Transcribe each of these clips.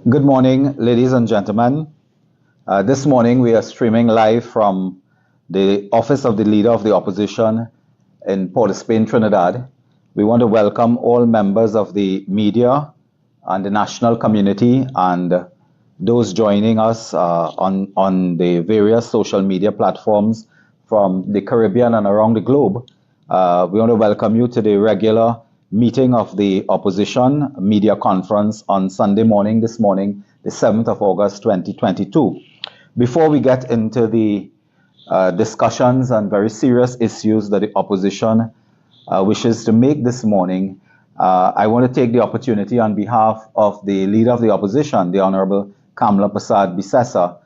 Good morning, ladies and gentlemen. This morning we are streaming live from the office of the Leader of the Opposition in Port of Spain, Trinidad. We want to welcome all members of the media and the national community and those joining us on the various social media platforms from the Caribbean and around the globe. We want to welcome you to the regular meeting of the opposition media conference on Sunday morning, this morning, the 7th of August 2022. Before we get into the discussions and very serious issues that the opposition wishes to make this morning, I want to take the opportunity on behalf of the Leader of the Opposition, the Honorable Kamla Persad-Bissessar,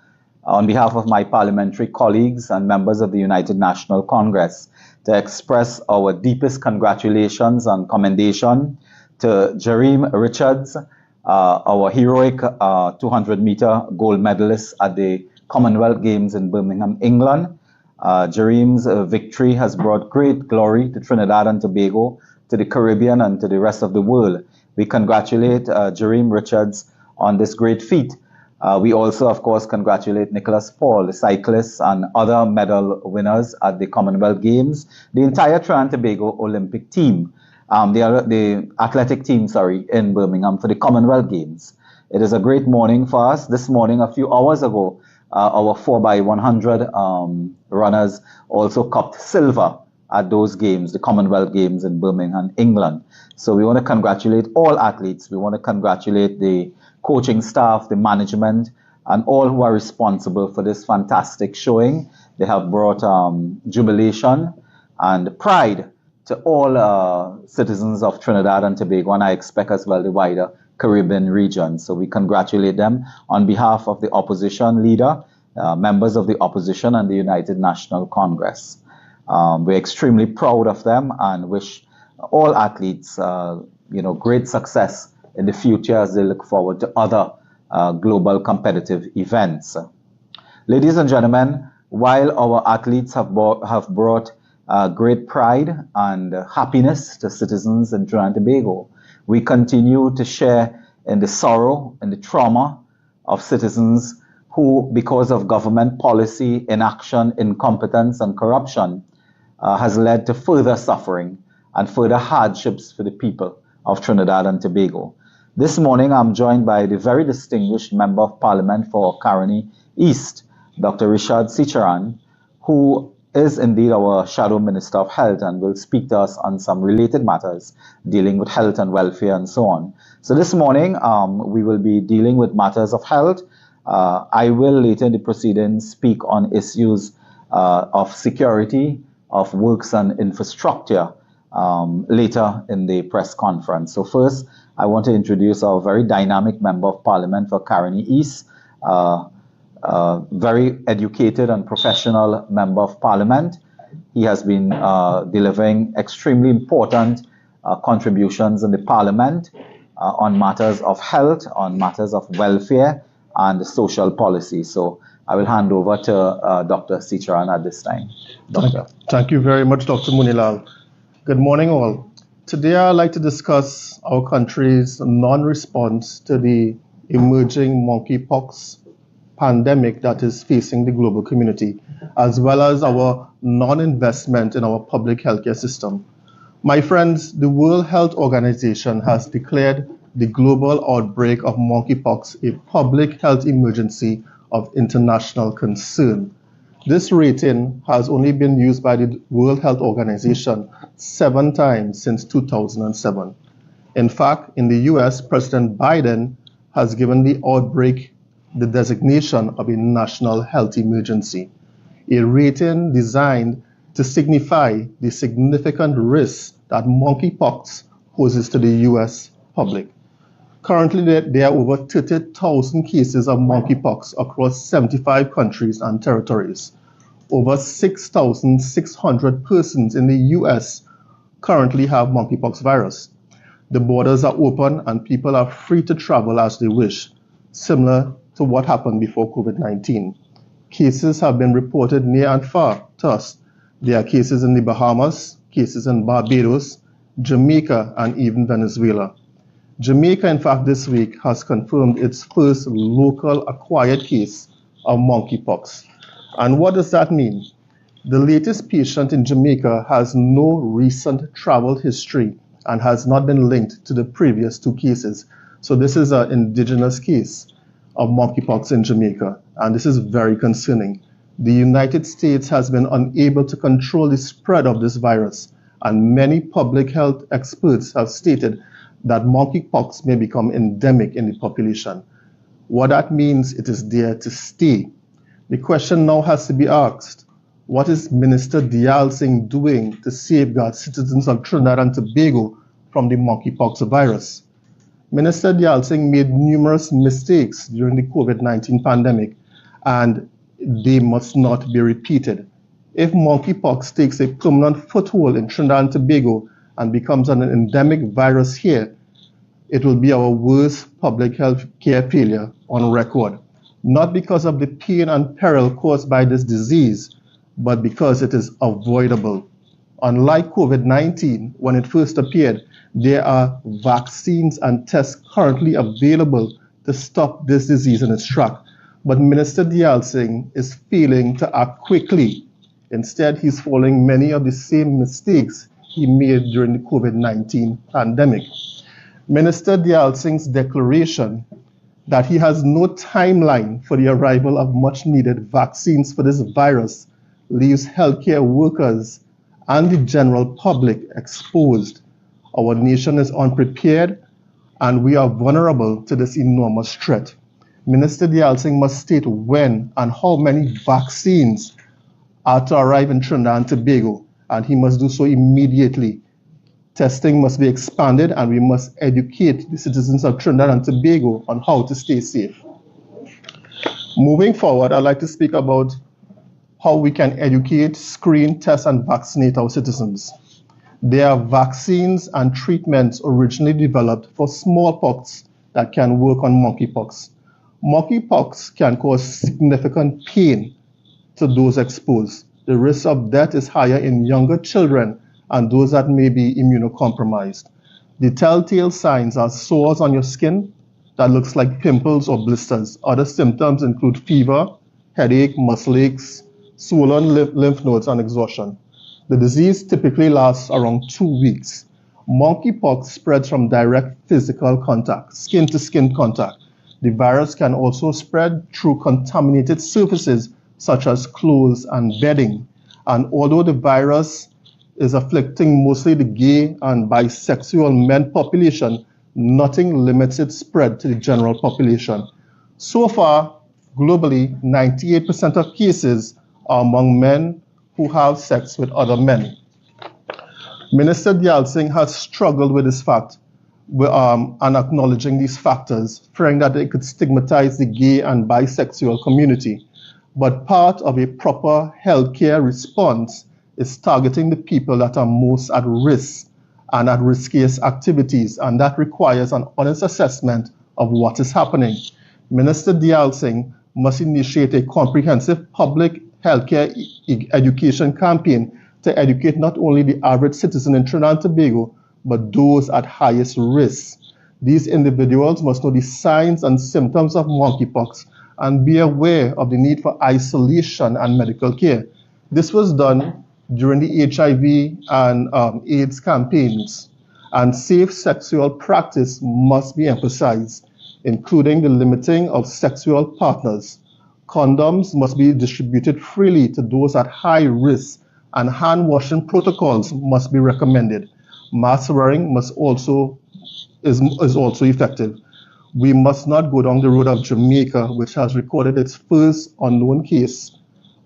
on behalf of my parliamentary colleagues and members of the United National Congress, to express our deepest congratulations and commendation to Jareem Richards, our heroic 200-meter gold medalist at the Commonwealth Games in Birmingham, England. Jareem's victory has brought great glory to Trinidad and Tobago, to the Caribbean, and to the rest of the world. We congratulate Jareem Richards on this great feat. We also, of course, congratulate Nicholas Paul, the cyclist, and other medal winners at the Commonwealth Games, the entire Trinidad and Tobago Olympic team, the athletic team, in Birmingham for the Commonwealth Games. It is a great morning for us. This morning, a few hours ago, our 4x100 runners also cupped silver at those games, the Commonwealth Games in Birmingham, England. So we want to congratulate all athletes. We want to congratulate the coaching staff, the management, and all who are responsible for this fantastic showing. They have brought jubilation and pride to all citizens of Trinidad and Tobago, and I expect as well the wider Caribbean region. So we congratulate them on behalf of the opposition leader, members of the opposition, and the United National Congress. We're extremely proud of them and wish all athletes great success in the future as they look forward to other global competitive events. Ladies and gentlemen, while our athletes have brought great pride and happiness to citizens in Trinidad and Tobago, we continue to share in the sorrow and the trauma of citizens who, because of government policy, inaction, incompetence, and corruption, has led to further suffering and further hardships for the people of Trinidad and Tobago. This morning, I'm joined by the very distinguished Member of Parliament for Caroni East, Dr. Richard Cicharan, who is indeed our Shadow Minister of Health and will speak to us on some related matters dealing with health and welfare and so on. So this morning, we will be dealing with matters of health. I will later in the proceedings speak on issues of security, of works and infrastructure later in the press conference. So first, I want to introduce our very dynamic Member of Parliament for Caroni East, very educated and professional Member of Parliament. He has been delivering extremely important contributions in the Parliament on matters of health, on matters of welfare and social policy. So I will hand over to Dr. Cicharan at this time. Doctor. Thank you very much, Dr. Munilal. Good morning, all. Today, I'd like to discuss our country's non-response to the emerging monkeypox pandemic that is facing the global community, as well as our non-investment in our public healthcare system. My friends, the World Health Organization has declared the global outbreak of monkeypox a public health emergency of international concern. This rating has only been used by the World Health Organization 7 times since 2007. In fact, in the US, President Biden has given the outbreak the designation of a national health emergency, a rating designed to signify the significant risk that monkeypox poses to the US public. Currently, there are over 30,000 cases of monkeypox across 75 countries and territories. Over 6,600 persons in the US currently have monkeypox virus. The borders are open and people are free to travel as they wish, similar to what happened before COVID-19. Cases have been reported near and far to us. There are cases in the Bahamas, cases in Barbados, Jamaica, and even Venezuela. Jamaica, in fact, this week has confirmed its first local acquired case of monkeypox. And what does that mean? The latest patient in Jamaica has no recent travel history and has not been linked to the previous two cases. So this is an indigenous case of monkeypox in Jamaica, and this is very concerning. The United States has been unable to control the spread of this virus, and many public health experts have stated that monkeypox may become endemic in the population. What that means, it is there to stay. The question now has to be asked, what is Minister Dayal Singh doing to safeguard citizens of Trinidad and Tobago from the monkeypox virus? Minister Dayal Singh made numerous mistakes during the COVID-19 pandemic, and they must not be repeated. If monkeypox takes a permanent foothold in Trinidad and Tobago and becomes an endemic virus here, it will be our worst public health care failure on record. Not because of the pain and peril caused by this disease, but because it is avoidable. Unlike COVID-19, when it first appeared, there are vaccines and tests currently available to stop this disease in its track. But Minister Dayal Singh is failing to act quickly. Instead, he's following many of the same mistakes he made during the COVID-19 pandemic. Minister Dayal Singh's declaration that he has no timeline for the arrival of much-needed vaccines for this virus leaves healthcare workers and the general public exposed. Our nation is unprepared and we are vulnerable to this enormous threat. Minister Dayal Singh must state when and how many vaccines are to arrive in Trinidad and Tobago, and he must do so immediately. Testing must be expanded and we must educate the citizens of Trinidad and Tobago on how to stay safe. Moving forward, I'd like to speak about how we can educate, screen, test, and vaccinate our citizens. There are vaccines and treatments originally developed for smallpox that can work on monkeypox. Monkeypox can cause significant pain to those exposed. The risk of death is higher in younger children and those that may be immunocompromised. The telltale signs are sores on your skin that looks like pimples or blisters. Other symptoms include fever, headache, muscle aches, swollen lymph nodes, and exhaustion. The disease typically lasts around 2 weeks. Monkeypox spreads from direct physical contact, skin-to-skin contact. The virus can also spread through contaminated surfaces such as clothes and bedding. And although the virus is afflicting mostly the gay and bisexual men population, nothing limits its spread to the general population. So far, globally, 98% of cases are among men who have sex with other men. Minister Dayal Singh has struggled with this fact and acknowledging these factors, fearing that it could stigmatize the gay and bisexual community. But part of a proper healthcare response is targeting the people that are most at risk and at riskiest activities, and that requires an honest assessment of what is happening. Minister Dayal Singh must initiate a comprehensive public healthcare education campaign to educate not only the average citizen in Trinidad and Tobago, but those at highest risk. These individuals must know the signs and symptoms of monkeypox and be aware of the need for isolation and medical care. This was done during the HIV and AIDS campaigns, and safe sexual practice must be emphasized, including the limiting of sexual partners. Condoms must be distributed freely to those at high risk, and hand washing protocols must be recommended. Mask wearing is also effective. We must not go down the road of Jamaica, which has recorded its first unknown case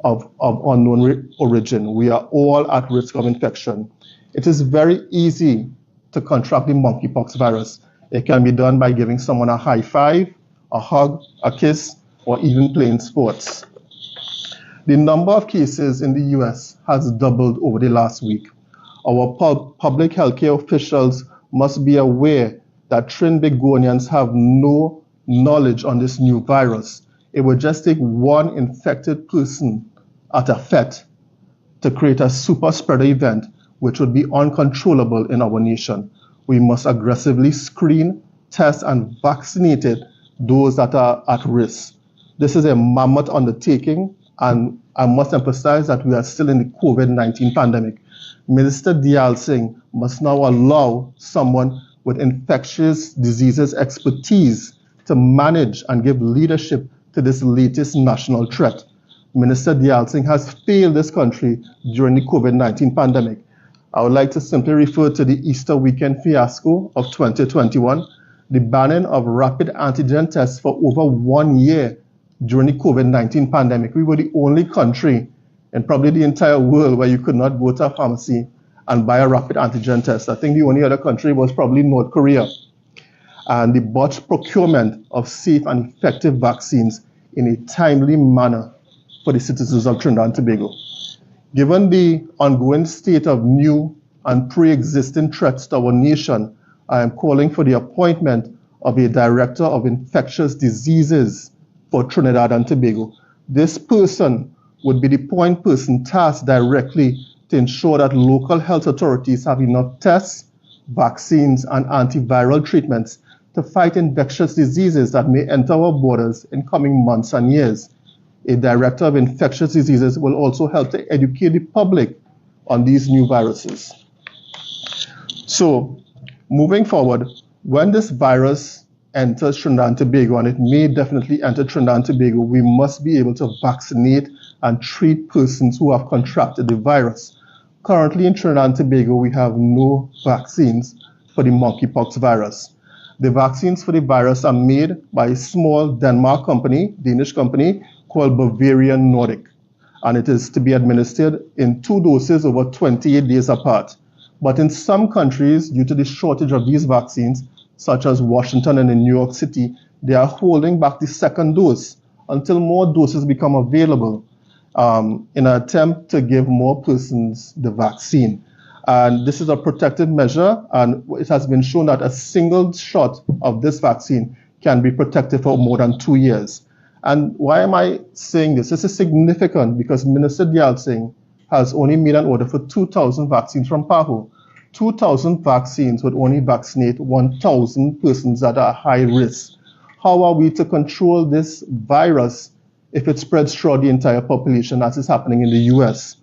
of unknown origin. We are all at risk of infection. It is very easy to contract the monkeypox virus. It can be done by giving someone a high five, a hug, a kiss, or even playing sports. The number of cases in the US has doubled over the last week. Our public healthcare officials must be aware that Trinbagonians have no knowledge on this new virus. It would just take one infected person at a fete to create a super spreader event, which would be uncontrollable in our nation. We must aggressively screen, test and vaccinated those that are at risk. This is a mammoth undertaking, and I must emphasize that we are still in the COVID-19 pandemic. Minister Dayal Singh must now allow someone with infectious diseases expertise to manage and give leadership to this latest national threat. Minister Dayal Singh has failed this country during the COVID-19 pandemic. I would like to simply refer to the Easter weekend fiasco of 2021, the banning of rapid antigen tests for over 1 year during the COVID-19 pandemic. We were the only country in probably the entire world where you could not go to a pharmacy and buy a rapid antigen test. I think the only other country was probably North Korea. And the botched procurement of safe and effective vaccines in a timely manner for the citizens of Trinidad and Tobago. Given the ongoing state of new and pre-existing threats to our nation, I am calling for the appointment of a Director of Infectious Diseases for Trinidad and Tobago. This person would be the point person tasked directly to ensure that local health authorities have enough tests, vaccines, and antiviral treatments to fight infectious diseases that may enter our borders in coming months and years. A Director of Infectious Diseases will also help to educate the public on these new viruses. So, moving forward, when this virus enters Trinidad and Tobago, and it may definitely enter Trinidad and Tobago, we must be able to vaccinate and treat persons who have contracted the virus. Currently in Trinidad and Tobago, we have no vaccines for the monkeypox virus. The vaccines for the virus are made by a small Danish company called Bavarian Nordic, and it is to be administered in 2 doses over 28 days apart. But in some countries, due to the shortage of these vaccines, such as Washington and in New York City, they are holding back the second dose until more doses become available in an attempt to give more persons the vaccine. And this is a protective measure, and it has been shown that a single shot of this vaccine can be protective for more than 2 years. And why am I saying this? This is significant because Minister Dayal Singh has only made an order for 2,000 vaccines from PAHO. 2,000 vaccines would only vaccinate 1,000 persons that are high risk. How are we to control this virus if it spreads throughout the entire population, as is happening in the US?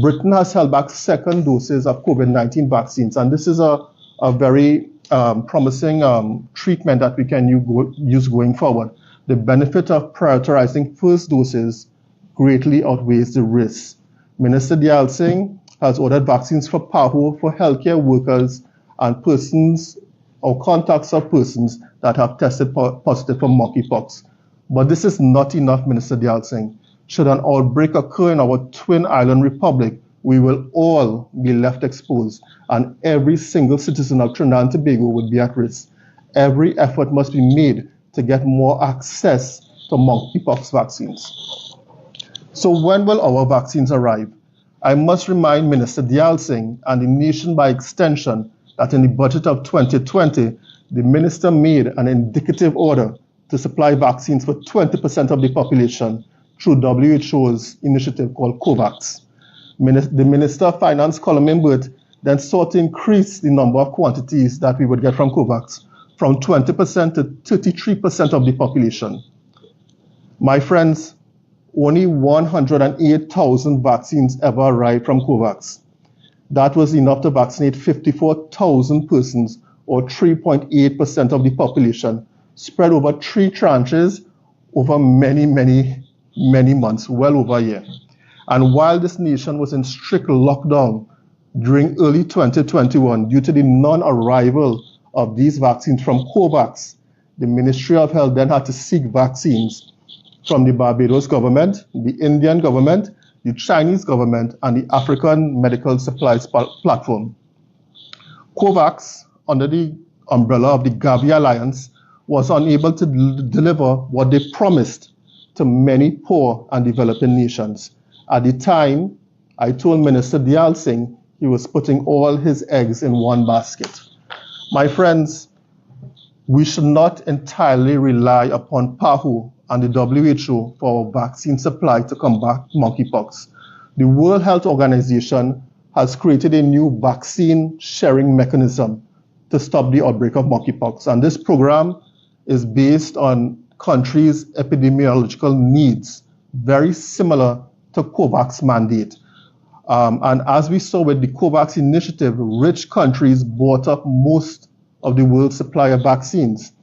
Britain has held back second doses of COVID-19 vaccines, and this is a very promising treatment that we can use going forward. The benefit of prioritizing first doses greatly outweighs the risk. Minister Dayal Singh has ordered vaccines for PAHO for healthcare workers and persons or contacts of persons that have tested positive for monkeypox. But this is not enough, Minister Dayal Singh. Should an outbreak occur in our twin island republic, we will all be left exposed, and every single citizen of Trinidad and Tobago would be at risk. Every effort must be made to get more access to monkeypox vaccines. So when will our vaccines arrive? I must remind Minister Dayal Singh and the nation by extension that in the budget of 2020, the minister made an indicative order to supply vaccines for 20% of the population through WHO's initiative called COVAX. The Minister of Finance, Colum Imbert, then sought to increase the number of quantities that we would get from COVAX from 20% to 33% of the population. My friends, only 108,000 vaccines ever arrived from COVAX. That was enough to vaccinate 54,000 persons, or 3.8% of the population, spread over 3 tranches over many months, well over a year. And while this nation was in strict lockdown during early 2021 due to the non-arrival of these vaccines from COVAX, the Ministry of Health then had to seek vaccines from the Barbados government, the Indian government, the Chinese government, and the African Medical Supplies Platform. COVAX, under the umbrella of the Gavi Alliance, was unable to deliver what they promised to many poor and developing nations. At the time, I told Minister Dayal Singh he was putting all his eggs in one basket. My friends, we should not entirely rely upon PAHO and the WHO for our vaccine supply to combat monkeypox. The World Health Organization has created a new vaccine sharing mechanism to stop the outbreak of monkeypox. And this program is based on countries' epidemiological needs, very similar to COVAX mandate. And as we saw with the COVAX initiative, rich countries bought up most of the world's supply of vaccines.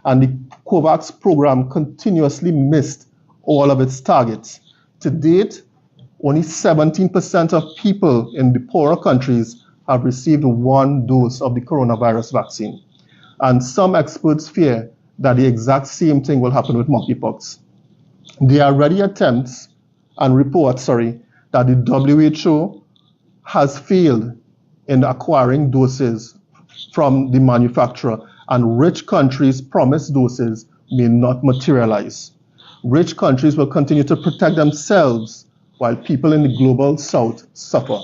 And the COVAX program continuously missed all of its targets. To date, only 17% of people in the poorer countries have received one dose of the coronavirus vaccine. And some experts fear that the exact same thing will happen with monkeypox. There are already attempts and reports, that the WHO has failed in acquiring doses from the manufacturer, and rich countries' promised doses may not materialize. Rich countries will continue to protect themselves while people in the global south suffer.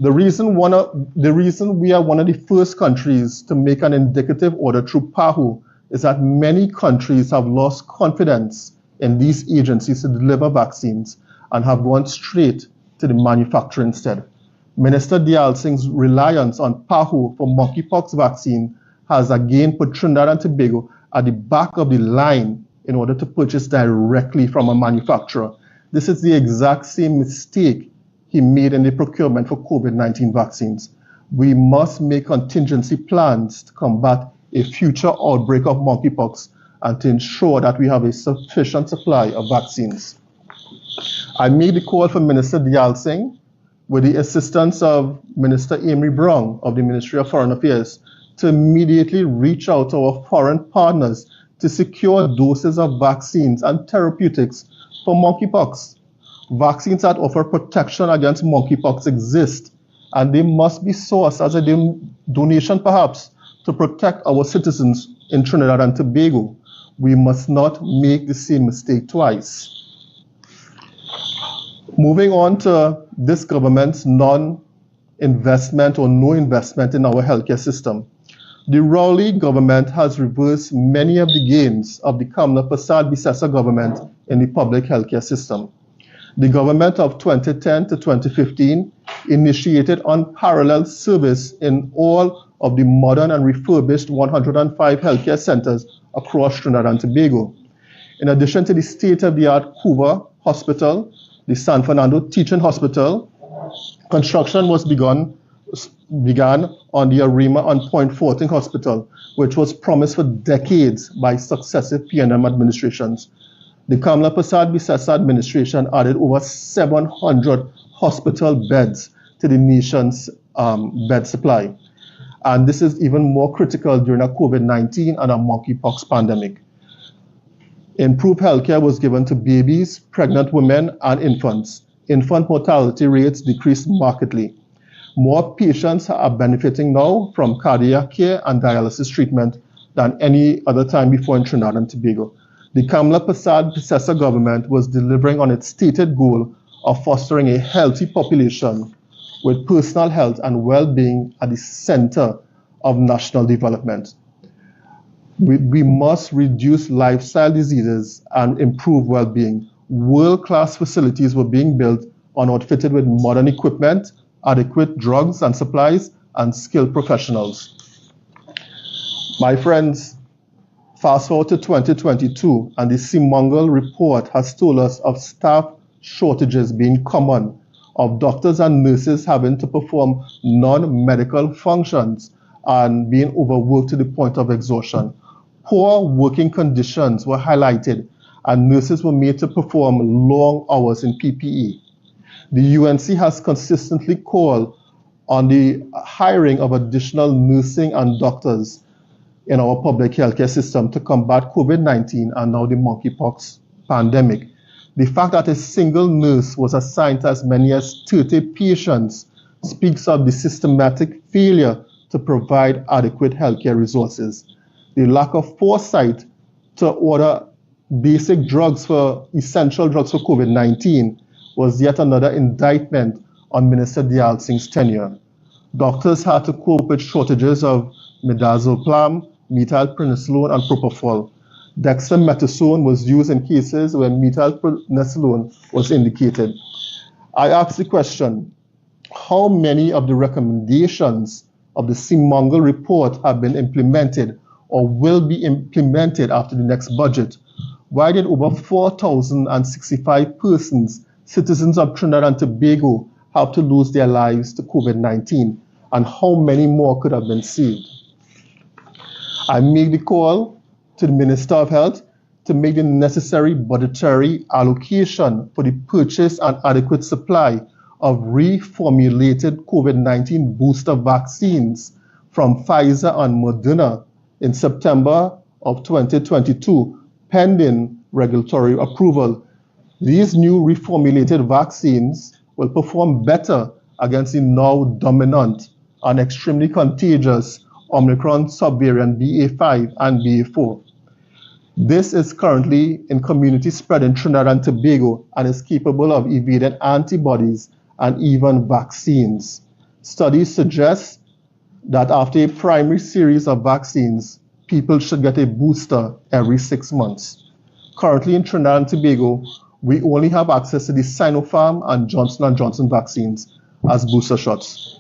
The reason we are one of the first countries to make an indicative order through PAHO is that many countries have lost confidence in these agencies to deliver vaccines and have gone straight to the manufacturer instead. Minister Dayal Singh's reliance on PAHO for monkeypox vaccine has again put Trinidad and Tobago at the back of the line in order to purchase directly from a manufacturer. This is the exact same mistake he made in the procurement for COVID-19 vaccines. We must make contingency plans to combat a future outbreak of monkeypox and to ensure that we have a sufficient supply of vaccines. I made the call for Minister Dayal Singh with the assistance of Minister Amory Brown of the Ministry of Foreign Affairs to immediately reach out to our foreign partners to secure doses of vaccines and therapeutics for monkeypox. Vaccines that offer protection against monkeypox exist, and they must be sourced as a donation perhaps to protect our citizens in Trinidad and Tobago. We must not make the same mistake twice. Moving on to this government's non-investment or no investment in our healthcare system. The Rowley government has reversed many of the gains of the Kamla Persad-Bissessar government in the public healthcare system. The government of 2010 to 2015 initiated unparalleled service in all of the modern and refurbished 105 healthcare centers across Trinidad and Tobago. In addition to the state-of-the-art Cuba Hospital, the San Fernando Teaching Hospital, construction was began on the Arima and Point Fortin Hospital, which was promised for decades by successive PNM administrations. The Kamla Persad-Bissessar administration added over 700 hospital beds to the nation's bed supply. And this is even more critical during a COVID-19 and a monkeypox pandemic. Improved healthcare was given to babies, pregnant women, and infants. Infant mortality rates decreased markedly. More patients are benefiting now from cardiac care and dialysis treatment than any other time before in Trinidad and Tobago. The Kamla Persad-Bissessar government was delivering on its stated goal of fostering a healthy population with personal health and well-being at the center of national development. We must reduce lifestyle diseases and improve well-being. World-class facilities were being built and outfitted with modern equipment, adequate drugs and supplies, and skilled professionals. My friends, fast forward to 2022, and the CIMONGL report has told us of staff shortages being common, of doctors and nurses having to perform non-medical functions and being overworked to the point of exhaustion. Poor working conditions were highlighted, and nurses were made to perform long hours in PPE. The UNC has consistently called on the hiring of additional nursing and doctors in our public healthcare system to combat COVID-19 and now the monkeypox pandemic. The fact that a single nurse was assigned to as many as 30 patients speaks of the systematic failure to provide adequate healthcare resources. The lack of foresight to order basic drugs essential drugs for COVID-19 was yet another indictment on Minister Dayal Singh's tenure. Doctors had to cope with shortages of midazolam, methylprednisolone, and propofol. Dexamethasone was used in cases where methylprednisolone was indicated. I asked the question, how many of the recommendations of the Seamongle report have been implemented or will be implemented after the next budget? Why did over 4,065 persons, citizens of Trinidad and Tobago, have to lose their lives to COVID-19? And how many more could have been saved? I make the call to the Minister of Health to make the necessary budgetary allocation for the purchase and adequate supply of reformulated COVID-19 booster vaccines from Pfizer and Moderna in September of 2022, pending regulatory approval. These new reformulated vaccines will perform better against the now dominant and extremely contagious Omicron subvariant BA.5 and BA.4. This is currently in community spread in Trinidad and Tobago and is capable of evading antibodies and even vaccines. Studies suggest that after a primary series of vaccines, people should get a booster every 6 months. Currently in Trinidad and Tobago, we only have access to the Sinopharm and Johnson & Johnson vaccines as booster shots.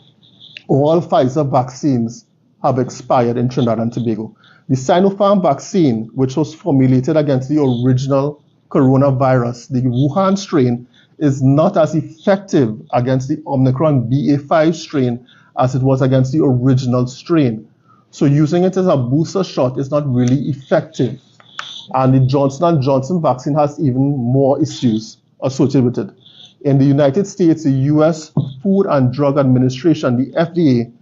All Pfizer vaccines have expired in Trinidad and Tobago. The Sinopharm vaccine, which was formulated against the original coronavirus, the Wuhan strain, is not as effective against the Omicron BA.5 strain as it was against the original strain. So using it as a booster shot is not really effective. And the Johnson & Johnson vaccine has even more issues associated with it. In the United States, the U.S. Food and Drug Administration, the FDA,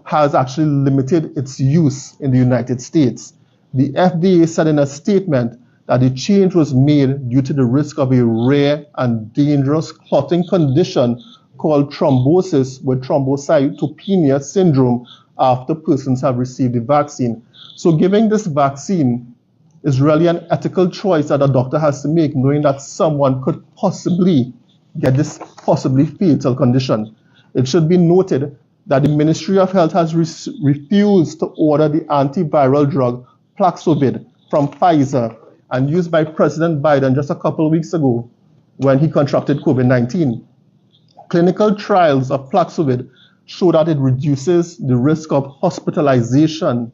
has actually limited its use in the United States. The FDA said in a statement that the change was made due to the risk of a rare and dangerous clotting condition called thrombosis with thrombocytopenia syndrome after persons have received the vaccine. So giving this vaccine is really an ethical choice that a doctor has to make, knowing that someone could possibly get this possibly fatal condition. It should be noted that the Ministry of Health has refused to order the antiviral drug Paxlovid from Pfizer and used by President Biden just a couple of weeks ago when he contracted COVID-19. Clinical trials of Paxlovid show that it reduces the risk of hospitalization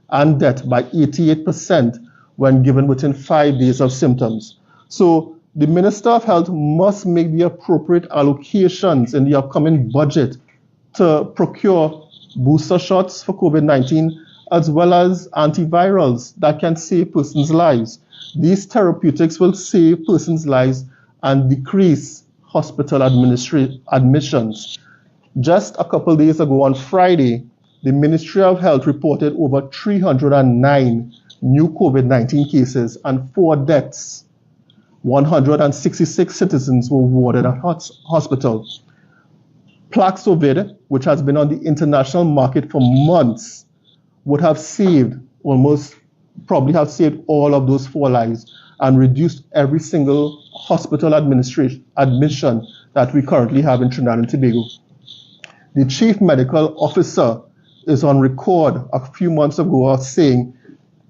and death by 88% when given within 5 days of symptoms. So the Minister of Health must make the appropriate allocations in the upcoming budget to procure booster shots for COVID-19 as well as antivirals that can save persons' lives. These therapeutics will save persons' lives and decrease hospital admissions. Just a couple days ago on Friday, the Ministry of Health reported over 309 new COVID-19 cases and 4 deaths. 166 citizens were warded at hospital. Paxlovid, which has been on the international market for months, would have saved probably have saved all of those 4 lives and reduced every single hospital admission that we currently have in Trinidad and Tobago. The chief medical officer is on record a few months ago saying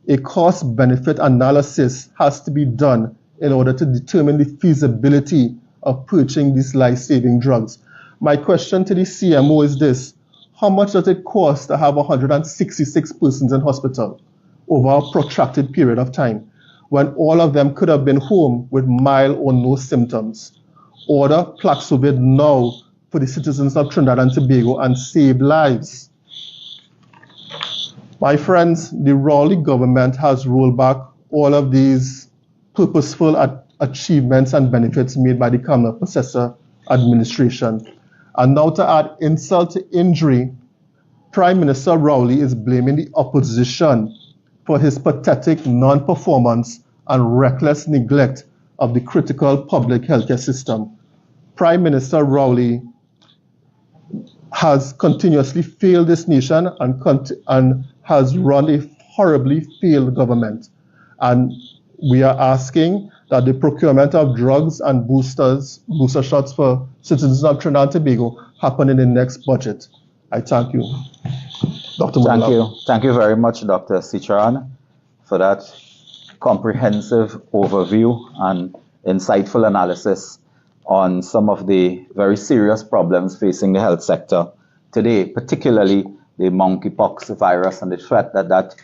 a cost-benefit analysis has to be done in order to determine the feasibility of purchasing these life-saving drugs. My question to the CMO is this: how much does it cost to have 166 persons in hospital over a protracted period of time when all of them could have been home with mild or no symptoms? Order Paxlovid now for the citizens of Trinidad and Tobago and save lives. My friends, the Rowley government has rolled back all of these purposeful achievements and benefits made by the Kamla Processor administration. And now to add insult to injury, Prime Minister Rowley is blaming the opposition for his pathetic non-performance and reckless neglect of the critical public healthcare system. Prime Minister Rowley has continuously failed this nation and has run a horribly failed government. And we are asking that the procurement of drugs and booster shots for citizens of Trinidad and Tobago happen in the next budget. I thank you. Dr. Munila. Thank you very much, Dr. Sicharan, for that comprehensive overview and insightful analysis on some of the very serious problems facing the health sector today, particularly the monkeypox virus and the threat that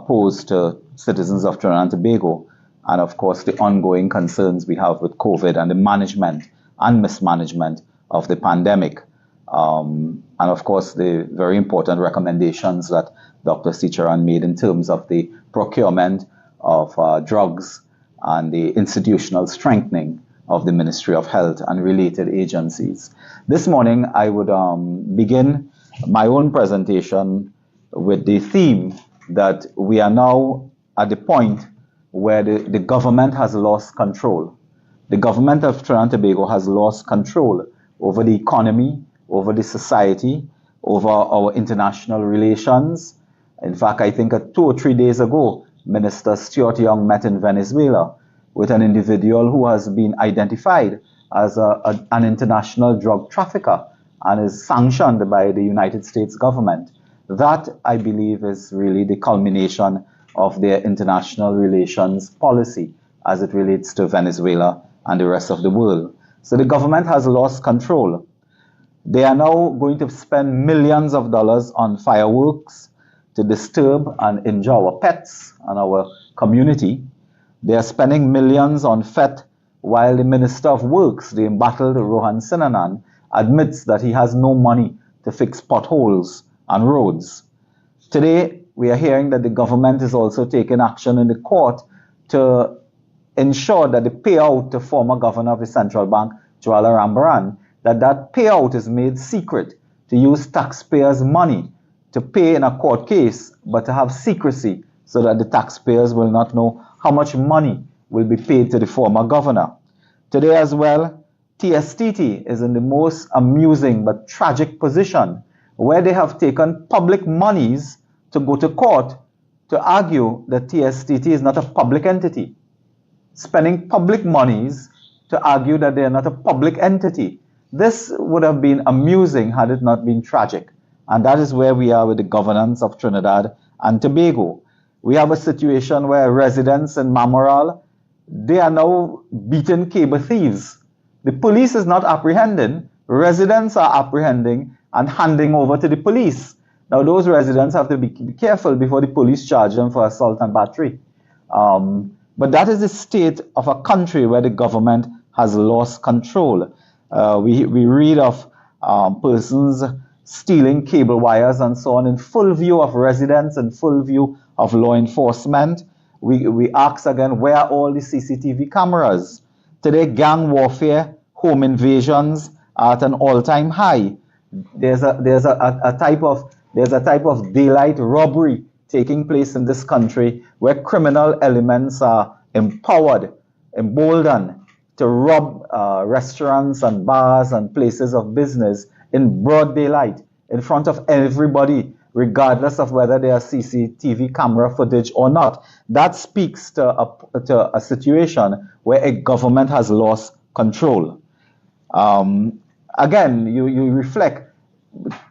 posed to citizens of Trinidad and Tobago, and of course the ongoing concerns we have with COVID and the management and mismanagement of the pandemic. And of course the very important recommendations that Dr. Sicharan made in terms of the procurement of drugs and the institutional strengthening of the Ministry of Health and related agencies. This morning I would begin my own presentation with the theme that we are now at the point where the government has lost control. The government of Trinidad and Tobago has lost control over the economy, over the society, over our international relations. In fact, I think 2 or 3 days ago, Minister Stuart Young met in Venezuela with an individual who has been identified as an international drug trafficker and is sanctioned by the United States government. That, I believe, is really the culmination of their international relations policy as it relates to Venezuela and the rest of the world. So the government has lost control. They are now going to spend millions of dollars on fireworks to disturb and injure our pets and our community. They are spending millions on FET while the Minister of Works, the embattled Rohan Sinanan, admits that he has no money to fix potholes and roads. Today, we are hearing that the government is also taking action in the court to ensure that the payout to former governor of the central bank, Joala Rambaran, that payout is made secret, to use taxpayers' money to pay in a court case, but to have secrecy so that the taxpayers will not know how much money will be paid to the former governor. Today as well, TSTT is in the most amusing but tragic position where they have taken public monies to go to court to argue that TSTT is not a public entity. Spending public monies to argue that they are not a public entity. This would have been amusing had it not been tragic. And that is where we are with the governance of Trinidad and Tobago. We have a situation where residents in Mamoral, they are now beaten cable thieves. The police is not apprehending, residents are apprehending and handing over to the police. Now those residents have to be careful before the police charge them for assault and battery. But that is the state of a country where the government has lost control. We read of persons stealing cable wires and so on in full view of residents and full view of law enforcement. We ask again, where are all the CCTV cameras? Today, gang warfare, home invasions are at an all-time high. There's a type of daylight robbery taking place in this country where criminal elements are empowered, emboldened to rob restaurants and bars and places of business in broad daylight in front of everybody, regardless of whether there are CCTV camera footage or not. That speaks to a situation where a government has lost control. Again, you reflect,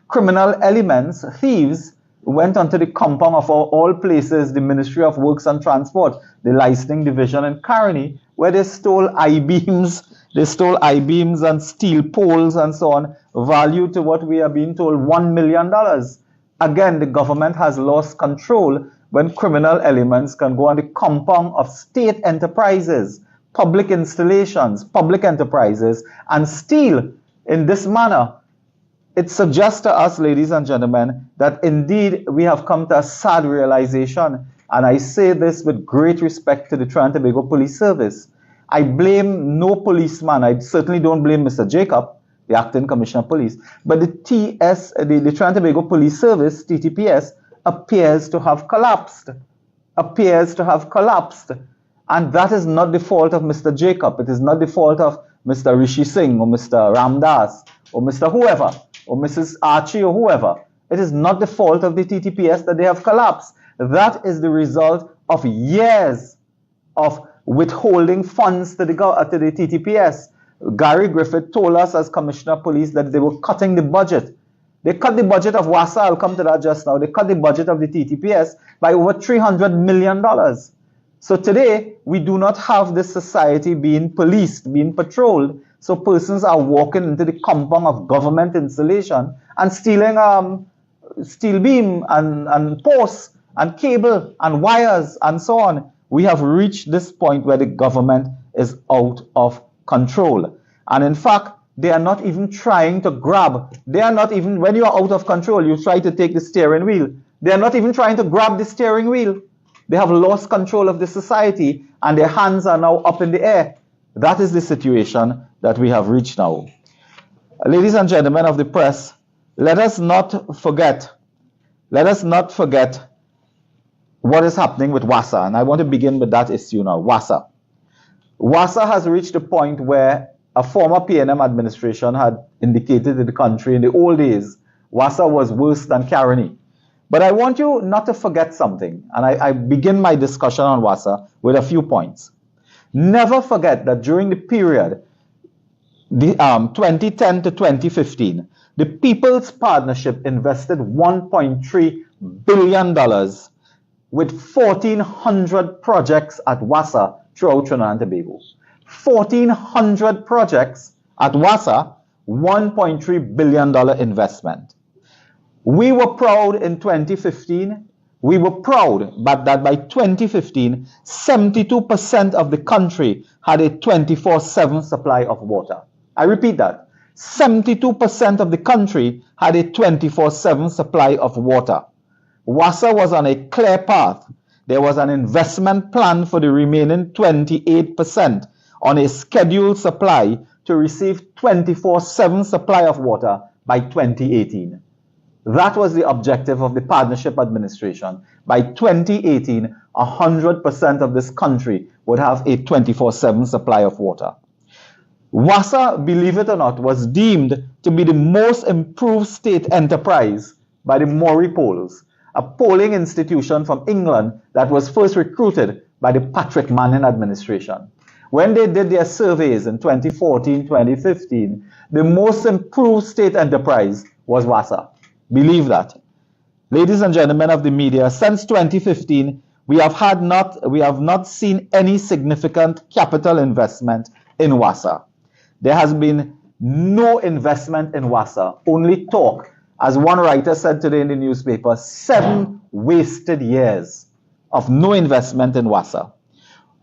criminal elements, thieves, went onto the compound of all places, the Ministry of Works and Transport, the licensing division in Caroni, where they stole I-beams, and steel poles and so on, valued to what we are being told $1 million. Again, the government has lost control when criminal elements can go on the compound of state enterprises, public installations, public enterprises, and steal in this manner. It suggests to us, ladies and gentlemen, that indeed we have come to a sad realization, and I say this with great respect to the Trinidad and Tobago Police Service. I blame no policeman. I certainly don't blame Mr. Jacob, the Acting Commissioner of Police, but the Trinidad and Tobago Police Service, TTPS, appears to have collapsed. And that is not the fault of Mr. Jacob. It is not the fault of Mr. Rishi Singh or Mr. Ramdas or Mr. whoever or Mrs. Archie or whoever. It is not the fault of the TTPS that they have collapsed. That is the result of years of withholding funds to the TTPS. Gary Griffith told us as Commissioner of Police that they were cutting the budget. They cut the budget of WASA, I'll come to that just now. They cut the budget of the TTPS by over $300 million. So today, we do not have this society being policed, being patrolled. So persons are walking into the compound of government installation and stealing steel beam and posts and cable and wires and so on. We have reached this point where the government is out of control. And in fact, they are not even trying to grab. They are not even, when you are out of control, you try to take the steering wheel. They are not even trying to grab the steering wheel. They have lost control of the society and their hands are now up in the air. That is the situation that we have reached now. Ladies and gentlemen of the press, let us not forget what is happening with WASA. And I want to begin with that issue now, WASA. WASA has reached a point where a former PNM administration had indicated in the country in the old days, WASA was worse than Caroni. But I want you not to forget something, and I begin my discussion on WASA with a few points. Never forget that during the period 2010 to 2015, the People's Partnership invested $1.3 billion with 1,400 projects at WASA throughout Trinidad and Tobago. 1,400 projects at WASA, $1.3 billion investment. We were proud in 2015, but that by 2015, 72% of the country had a 24/7 supply of water. I repeat that, 72% of the country had a 24/7 supply of water. WASA was on a clear path. There was an investment plan for the remaining 28% on a scheduled supply to receive 24/7 supply of water by 2018. That was the objective of the Partnership Administration. By 2018, 100% of this country would have a 24/7 supply of water. WASA, believe it or not, was deemed to be the most improved state enterprise by the Maury polls, a polling institution from England that was first recruited by the Patrick Manning administration. When they did their surveys in 2014, 2015, the most improved state enterprise was WASA. Believe that. Ladies and gentlemen of the media, since 2015, we have not seen any significant capital investment in WASA. There has been no investment in WASA, only talk. As one writer said today in the newspaper, 7 wasted years of no investment in WASA.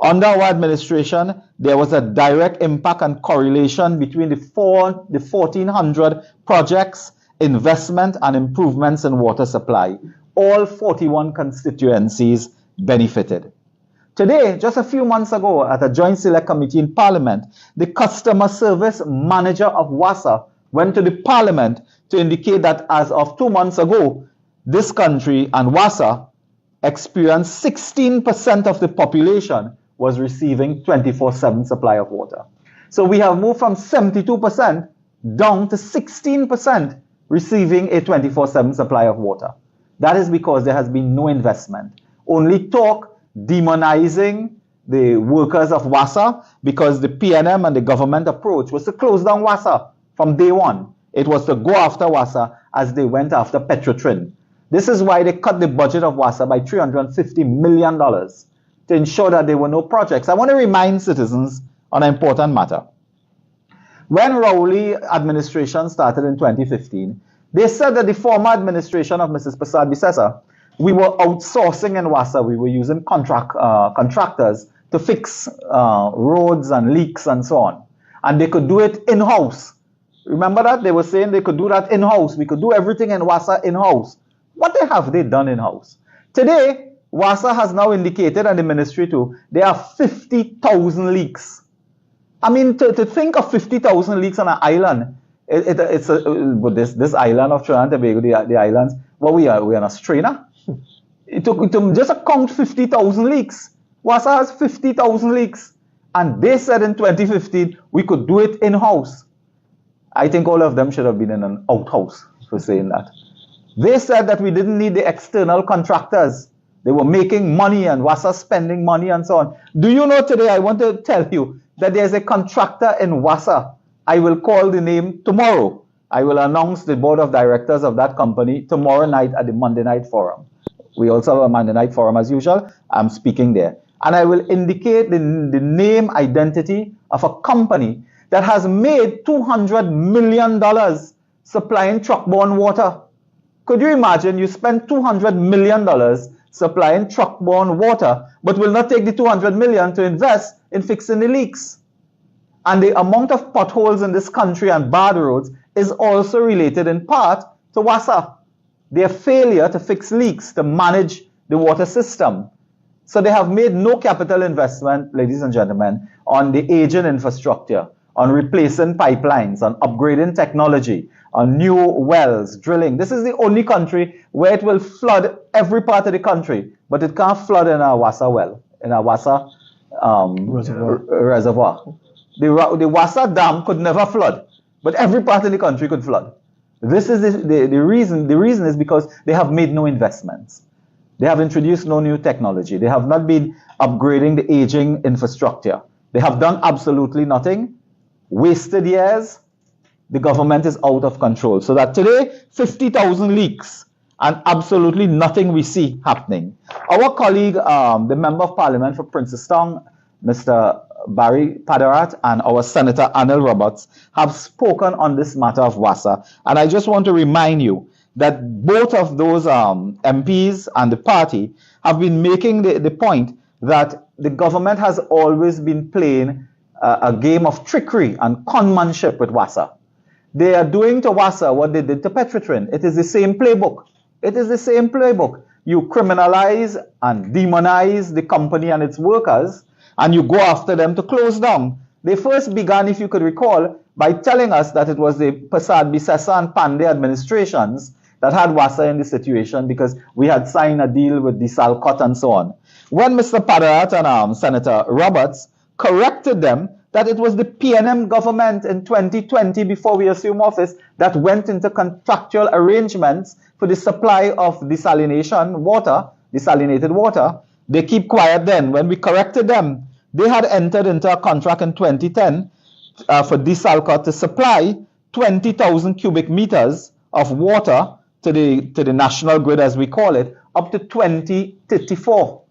Under our administration, there was a direct impact and correlation between the 1,400 projects, investment and improvements in water supply. All 41 constituencies benefited. Today, just a few months ago, at a joint select committee in Parliament, the customer service manager of WASA went to the Parliament to indicate that as of 2 months ago, this country and WASA experienced 16% of the population was receiving 24/7 supply of water. So we have moved from 72% down to 16% receiving a 24/7 supply of water. That is because there has been no investment. Only talk, demonizing the workers of WASA, because the PNM and the government approach was to close down WASA from day one. It was to go after WASA as they went after Petrotrin. This is why they cut the budget of WASA by $350 million to ensure that there were no projects. I want to remind citizens on an important matter. When Rowley administration started in 2015, they said that the former administration of Mrs. Prasad Bisesa, we were outsourcing in WASA. We were using contractors to fix roads and leaks and so on. And they could do it in-house. Remember that? They were saying they could do that in-house. We could do everything in WASA in-house. What have they done in-house? Today, WASA has now indicated, and the ministry too, there are 50,000 leaks. I mean, to think of 50,000 leaks on an island, this island of Trinidad and Tobago, the islands, well, we are in Australia. It took to just account 50,000 leaks. WASA has 50,000 leaks. And they said in 2015, we could do it in-house. I think all of them should have been in an outhouse for saying that. They said that we didn't need the external contractors. They were making money and WASA spending money and so on. Do you know today, I want to tell you that there's a contractor in WASA. I will call the name tomorrow. I will announce the board of directors of that company tomorrow night at the Monday Night Forum. We also have a Monday Night Forum as usual. I'm speaking there. And I will indicate the name identity of a company that has made $200 million supplying truckborne water. Could you imagine you spend $200 million supplying truck-borne water, but will not take the $200 million to invest in fixing the leaks? And the amount of potholes in this country and bad roads is also related in part to WASA. Their failure to fix leaks, to manage the water system. So they have made no capital investment, ladies and gentlemen, on the aging infrastructure, on replacing pipelines, on upgrading technology, on new wells, drilling. This is the only country where it will flood every part of the country, but it can't flood in our WASA well, in our WASA reservoir. The WASA dam could never flood, but every part of the country could flood. This is the reason. The reason is because they have made no investments. They have introduced no new technology. They have not been upgrading the aging infrastructure. They have done absolutely nothing. Wasted years. The government is out of control. So that today, 50,000 leaks and absolutely nothing we see happening. Our colleague, the Member of Parliament for Princestown, Mr. Barry Padarat, and our Senator Anil Roberts have spoken on this matter of WASA. And I just want to remind you that both of those MPs and the party have been making the point that the government has always been playing a game of trickery and conmanship with WASA. They are doing to WASA what they did to Petrotrin. It is the same playbook. It is the same playbook. You criminalize and demonize the company and its workers, and you go after them to close down. They first began, if you could recall, by telling us that it was the Persad Bisesa and Pandey administrations that had WASA in the situation because we had signed a deal with the Salcott and so on. When Mr. Padarat and Senator Roberts corrected them that it was the PNM government in 2020, before we assumed office, that went into contractual arrangements for the supply of desalinated water, they keep quiet then. When we corrected them, they had entered into a contract in 2010 for Desalcott to supply 20,000 cubic meters of water to the national grid, as we call it, up to 2034.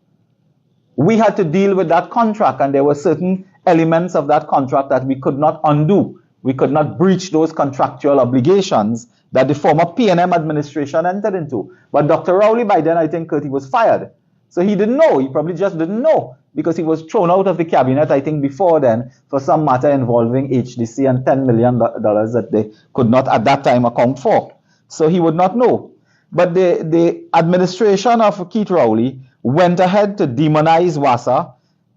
We had to deal with that contract, and there were certain elements of that contract that we could not undo. We could not breach those contractual obligations that the former PNM administration entered into. But Dr. Rowley, by then, I think he was fired. So he didn't know. He probably just didn't know because he was thrown out of the cabinet, I think, before then for some matter involving HDC and $10 million that they could not at that time account for. So he would not know. But the administration of Keith Rowley went ahead to demonize WASA.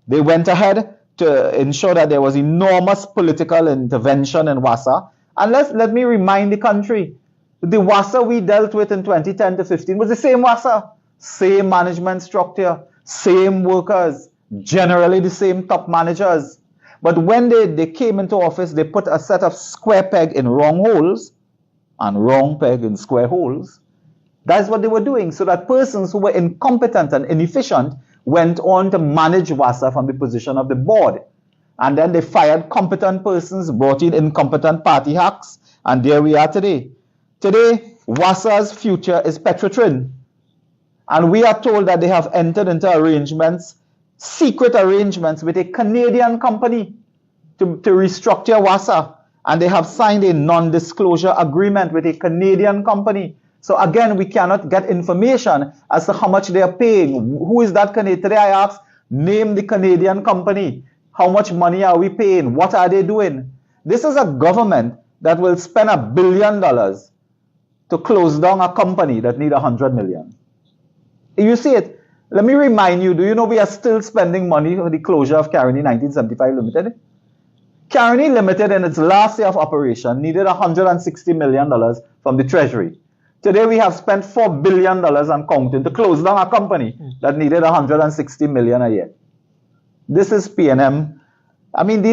They went ahead to ensure that there was enormous political intervention in WASA. And let me remind the country, the WASA we dealt with in 2010 to 15 was the same WASA. Same management structure, same workers, generally the same top managers. But when they came into office, they put a set of square peg in wrong holes and wrong peg in square holes. That's what they were doing, so that persons who were incompetent and inefficient went on to manage WASA from the position of the board. And then they fired competent persons, brought in incompetent party hacks, and there we are today. Today, WASA's future is Petrotrin. And we are told that they have entered into arrangements, secret arrangements with a Canadian company to restructure WASA. And they have signed a non-disclosure agreement with a Canadian company. So again, we cannot get information as to how much they are paying. Who is that Canadian? Today I asked, name the Canadian company. How much money are we paying? What are they doing? This is a government that will spend $1 billion to close down a company that needs $100 million. You see it. Let me remind you, do you know we are still spending money for the closure of Caroni 1975 Limited? Caroni Limited in its last year of operation needed $160 million from the Treasury. Today we have spent $4 billion and counting to close down a company that needed $160 million a year. This is PNM. I mean,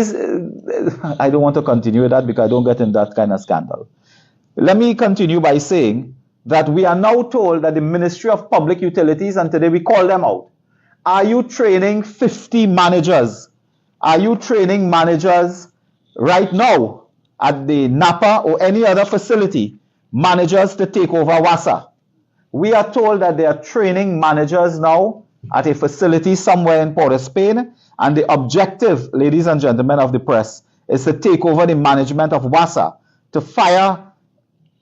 I don't want to continue with that because I don't get in that kind of scandal. Let me continue by saying that we are now told that the Ministry of Public Utilities, and today we call them out, are you training 50 managers? Are you training managers right now at the Napa or any other facility, managers to take over WASA? We are told that they are training managers now at a facility somewhere in Port of Spain, and the objective, ladies and gentlemen of the press, is to take over the management of WASA, to fire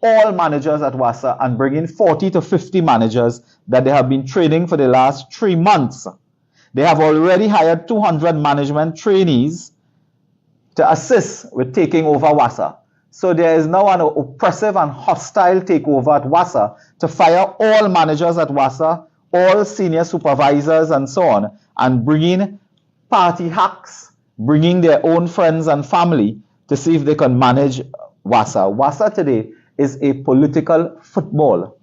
all managers at WASA and bring in 40 to 50 managers that they have been training for the last 3 months. They have already hired 200 management trainees to assist with taking over WASA. So there is now an oppressive and hostile takeover at WASA to fire all managers at WASA, all senior supervisors and so on, and bring in party hacks, bringing their own friends and family to see if they can manage WASA. WASA today is a political football.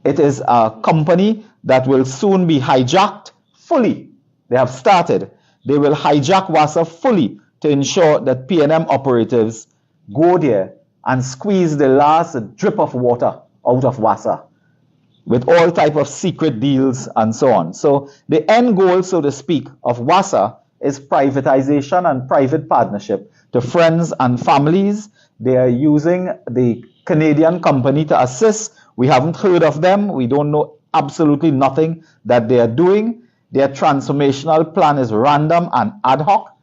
It is a company that will soon be hijacked fully. They have started. They will hijack WASA fully to ensure that PNM operatives go there and squeeze the last drip of water out of WASA with all type of secret deals and so on. So the end goal, so to speak, of WASA is privatization and private partnership to friends and families. They are using the Canadian company to assist. We haven't heard of them. We don't know absolutely nothing that they are doing. Their transformational plan is random and ad hoc.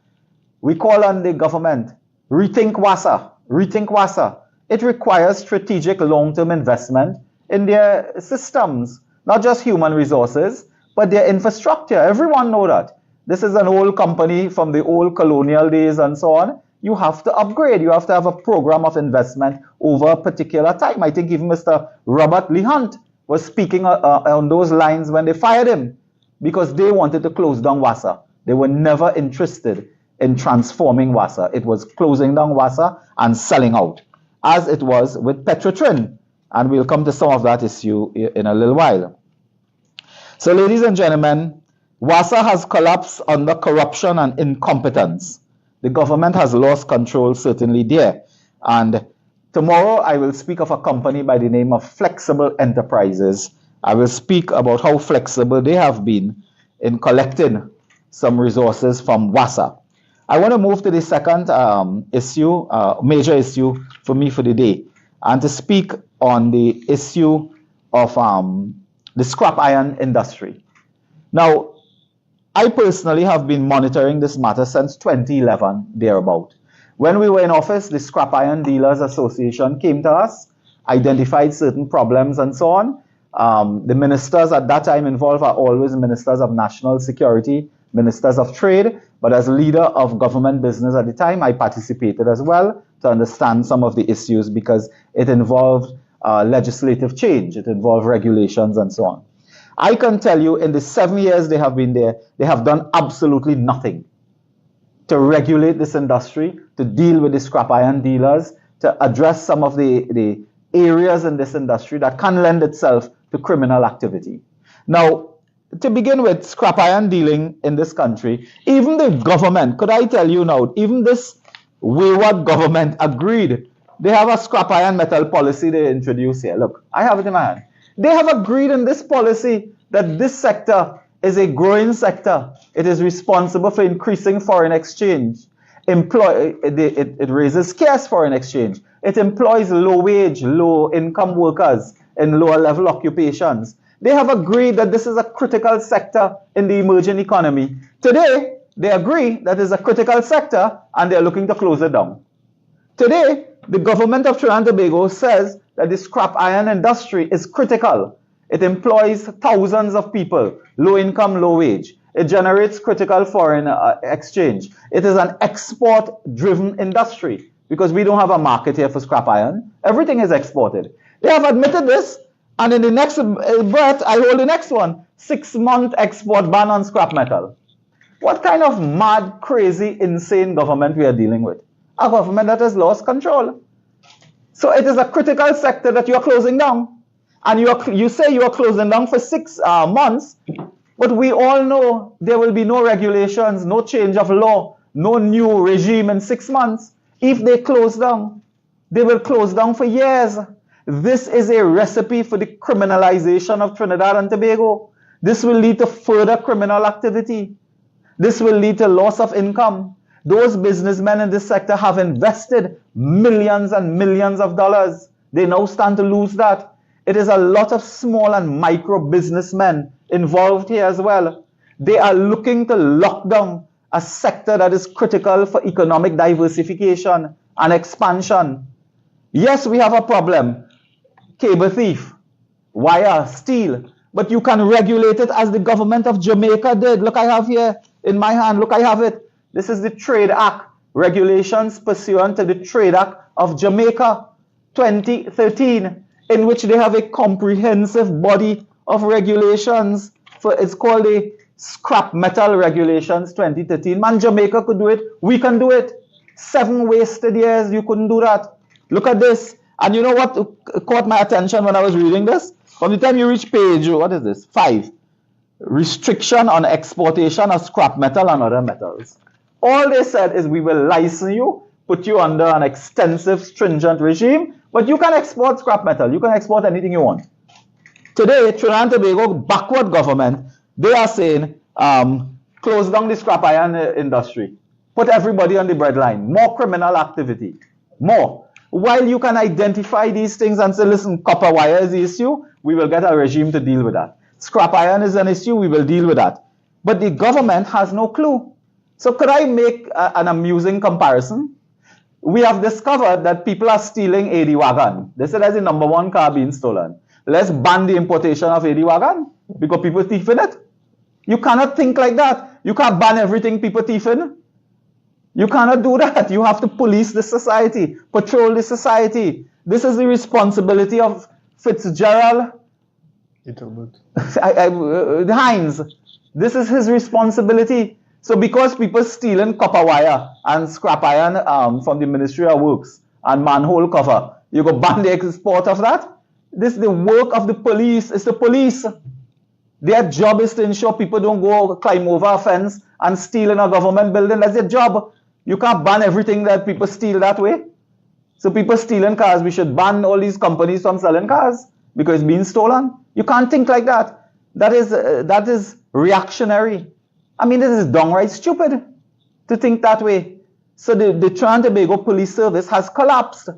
We call on the government, rethink WASA, rethink WASA. It requires strategic long-term investment in their systems, not just human resources, but their infrastructure. Everyone knows that. This is an old company from the old colonial days and so on. You have to upgrade. You have to have a program of investment over a particular time. I think even Mr. Robert Lee Hunt was speaking on those lines when they fired him because they wanted to close down WASA. They were never interested in transforming WASA. It was closing down WASA and selling out, as it was with Petrotrin. And we'll come to some of that issue in a little while. So, ladies and gentlemen, WASA has collapsed under corruption and incompetence. The government has lost control, certainly there. And tomorrow I will speak of a company by the name of Flexible Enterprises. I will speak about how flexible they have been in collecting some resources from WASA. I want to move to the second issue, major issue for me for the day, and to speak on the issue of the scrap iron industry. Now, I personally have been monitoring this matter since 2011, thereabout. When we were in office, the Scrap Iron Dealers Association came to us, identified certain problems and so on. The ministers at that time involved are always ministers of national security, ministers of trade, but as leader of government business at the time, I participated as well to understand some of the issues because it involved legislative change, it involved regulations and so on. I can tell you in the 7 years they have been there, they have done absolutely nothing to regulate this industry, to deal with the scrap iron dealers, to address some of the areas in this industry that can lend itself to criminal activity. Now, to begin with, scrap iron dealing in this country, even the government, could I tell you now, even this wayward government agreed. They have a scrap iron metal policy they introduced here. Look, I have it in my hand. They have agreed in this policy that this sector is a growing sector. It is responsible for increasing foreign exchange. It raises scarce foreign exchange. It employs low-wage, low-income workers in lower-level occupations. They have agreed that this is a critical sector in the emerging economy. Today, they agree that it's a critical sector and they're looking to close it down. Today, the government of Trinidad and Tobago says that the scrap iron industry is critical. It employs thousands of people, low income, low wage. It generates critical foreign exchange. It is an export-driven industry because we don't have a market here for scrap iron. Everything is exported. They have admitted this, and in the next breath, I hold the next one, 6-month export ban on scrap metal. What kind of mad, crazy, insane government we are dealing with? A government that has lost control. So it is a critical sector that you are closing down. And you say you are closing down for 6 months, but we all know there will be no regulations, no change of law, no new regime in 6 months. If they close down, they will close down for years. This is a recipe for the criminalization of Trinidad and Tobago. This will lead to further criminal activity. This will lead to loss of income. Those businessmen in this sector have invested millions and millions of dollars. They now stand to lose that. It is a lot of small and micro businessmen involved here as well. They are looking to lock down a sector that is critical for economic diversification and expansion. Yes, we have a problem. Cable thief, wire, steel. But you can regulate it as the government of Jamaica did. Look, I have here in my hand, look, I have it. This is the Trade Act, regulations pursuant to the Trade Act of Jamaica 2013, in which they have a comprehensive body of regulations. It's called the Scrap Metal Regulations 2013. Man, Jamaica could do it. We can do it. 7 wasted years, you couldn't do that. Look at this. And you know what caught my attention when I was reading this? From the time you reach page, what is this? 5. Restriction on exportation of scrap metal and other metals. All they said is we will license you, put you under an extensive, stringent regime, but you can export scrap metal. You can export anything you want. Today, Trinidad and Tobago, backward government, they are saying, close down the scrap iron industry. Put everybody on the breadline. More criminal activity. More. While you can identify these things and say, listen, copper wire is the issue, we will get a regime to deal with that. Scrap iron is an issue, we will deal with that. But the government has no clue. So could I make an amusing comparison? We have discovered that people are stealing AD Wagon. They say that's the #1 car being stolen. Let's ban the importation of AD Wagon because people thief in it. You cannot think like that. You can't ban everything people thief in. You cannot do that. You have to police the society, patrol the society. This is the responsibility of Fitzgerald Hines. This is his responsibility. So because people stealing copper wire and scrap iron from the Ministry of Works and manhole cover, you go ban the export of that? This is the work of the police. It's the police. Their job is to ensure people don't go climb over a fence and steal in a government building. That's their job. You can't ban everything that people steal that way. So people stealing cars, we should ban all these companies from selling cars because it's being stolen. You can't think like that. That is reactionary. I mean, this is downright stupid to think that way. So the Trinidad and Tobago Police Service has collapsed.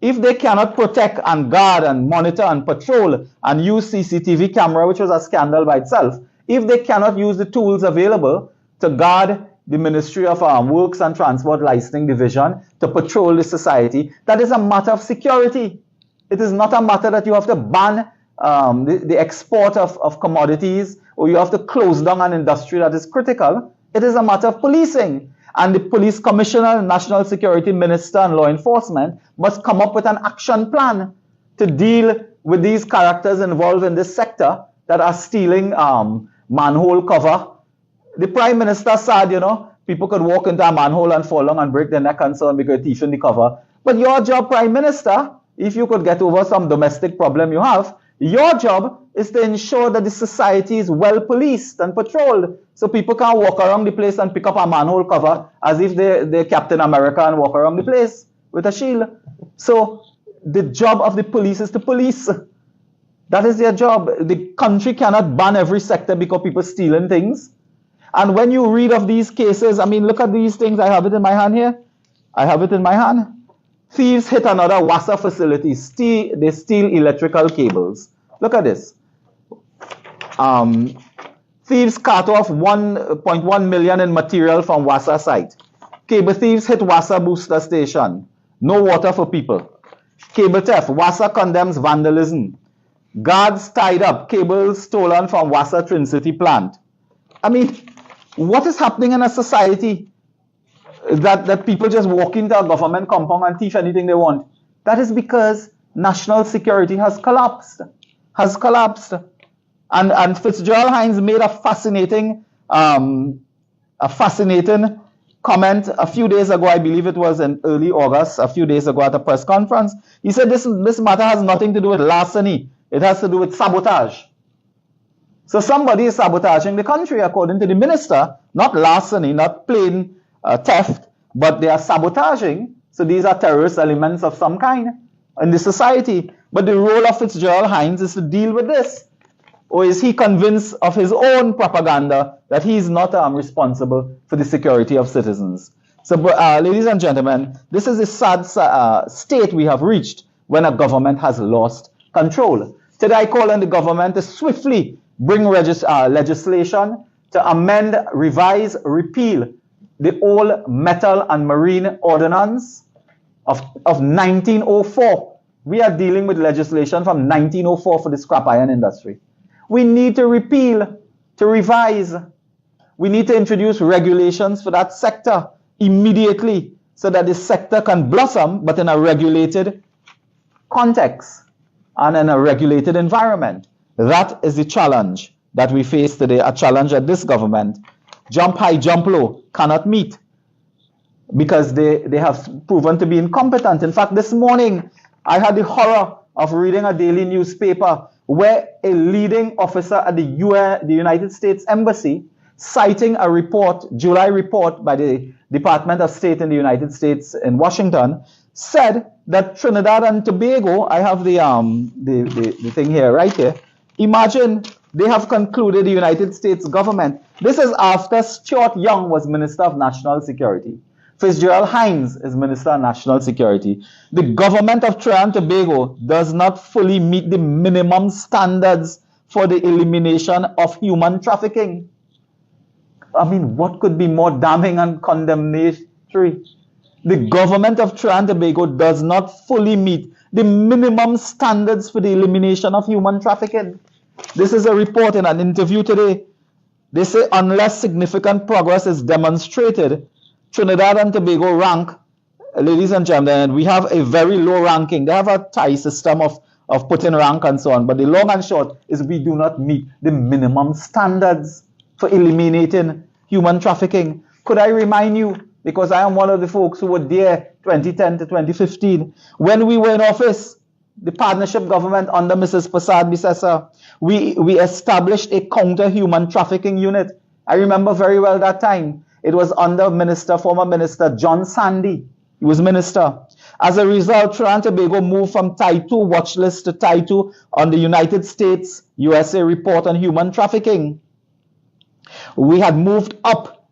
If they cannot protect and guard and monitor and patrol and use CCTV camera, which was a scandal by itself, if they cannot use the tools available to guard the Ministry of Works and Transport Licensing Division to patrol the society, that is a matter of security. It is not a matter that you have to ban the export of commodities or you have to close down an industry that is critical. It is a matter of policing. And the police commissioner, national security minister, and law enforcement must come up with an action plan to deal with these characters involved in this sector that are stealing manhole cover. The prime minister said, you know, people could walk into a manhole and fall down and break their neck and so on because thief in the cover. But your job, prime minister, if you could get over some domestic problem you have, your job is to ensure that the society is well policed and patrolled so people can't walk around the place and pick up a manhole cover as if they're Captain America and walk around the place with a shield. So the job of the police is to police. That is their job. The country cannot ban every sector because people stealing things. And when you read of these cases, I mean, look at these things. I have it in my hand here. I have it in my hand. Thieves hit another WASA facility. They steal electrical cables. Look at this. Thieves cut off 1.1 million in material from WASA site. Cable thieves hit WASA booster station. No water for people. Cable theft. WASA condemns vandalism. Guards tied up. Cables stolen from WASA Trincity plant. I mean, what is happening in a society that people just walk into a government compound and thief anything they want? That is because national security has collapsed. And Fitzgerald Hines made a fascinating comment a few days ago. I believe it was in early August, a few days ago at a press conference. He said this matter has nothing to do with larceny. It has to do with sabotage. So somebody is sabotaging the country, according to the minister. Not larceny, not plain theft, but they are sabotaging. So these are terrorist elements of some kind in the society. But the role of Fitzgerald Hines is to deal with this. Or is he convinced of his own propaganda that he is not responsible for the security of citizens? So, ladies and gentlemen, this is a sad state we have reached when a government has lost control. Today I call on the government to swiftly bring legislation to amend, revise, repeal the old metal and marine ordinance of 1904. We are dealing with legislation from 1904 for the scrap iron industry. We need to repeal, to revise. We need to introduce regulations for that sector immediately so that the sector can blossom, but in a regulated context and in a regulated environment. That is the challenge that we face today, a challenge that this government, jump high, jump low, cannot meet because they have proven to be incompetent. In fact, this morning, I had the horror of reading a daily newspaper where a leading officer at the United States Embassy, citing a report, July report by the Department of State in the United States in Washington, said that Trinidad and Tobago, I have the thing here, right here. Imagine they have concluded, the United States government. This is after Stuart Young was Minister of National Security. Fitzgerald Hines is Minister of National Security. The government of Trinidad and Tobago does not fully meet the minimum standards for the elimination of human trafficking. I mean, what could be more damning and condemnatory? The government of Trinidad and Tobago does not fully meet the minimum standards for the elimination of human trafficking. This is a report in an interview today. They say unless significant progress is demonstrated, Trinidad and Tobago rank, ladies and gentlemen, we have a very low ranking. They have a tie system of putting rank and so on. But the long and short is we do not meet the minimum standards for eliminating human trafficking. Could I remind you, because I am one of the folks who were there 2010 to 2015, when we were in office, the partnership government under Mrs. Prasad Bisesa, we established a counter-human trafficking unit. I remember very well that time. It was under former Minister John Sandy. He was minister. As a result, Trinidad and Tobago moved from Tie 2 watch list to Tie 2 on the United States USA report on human trafficking. We had moved up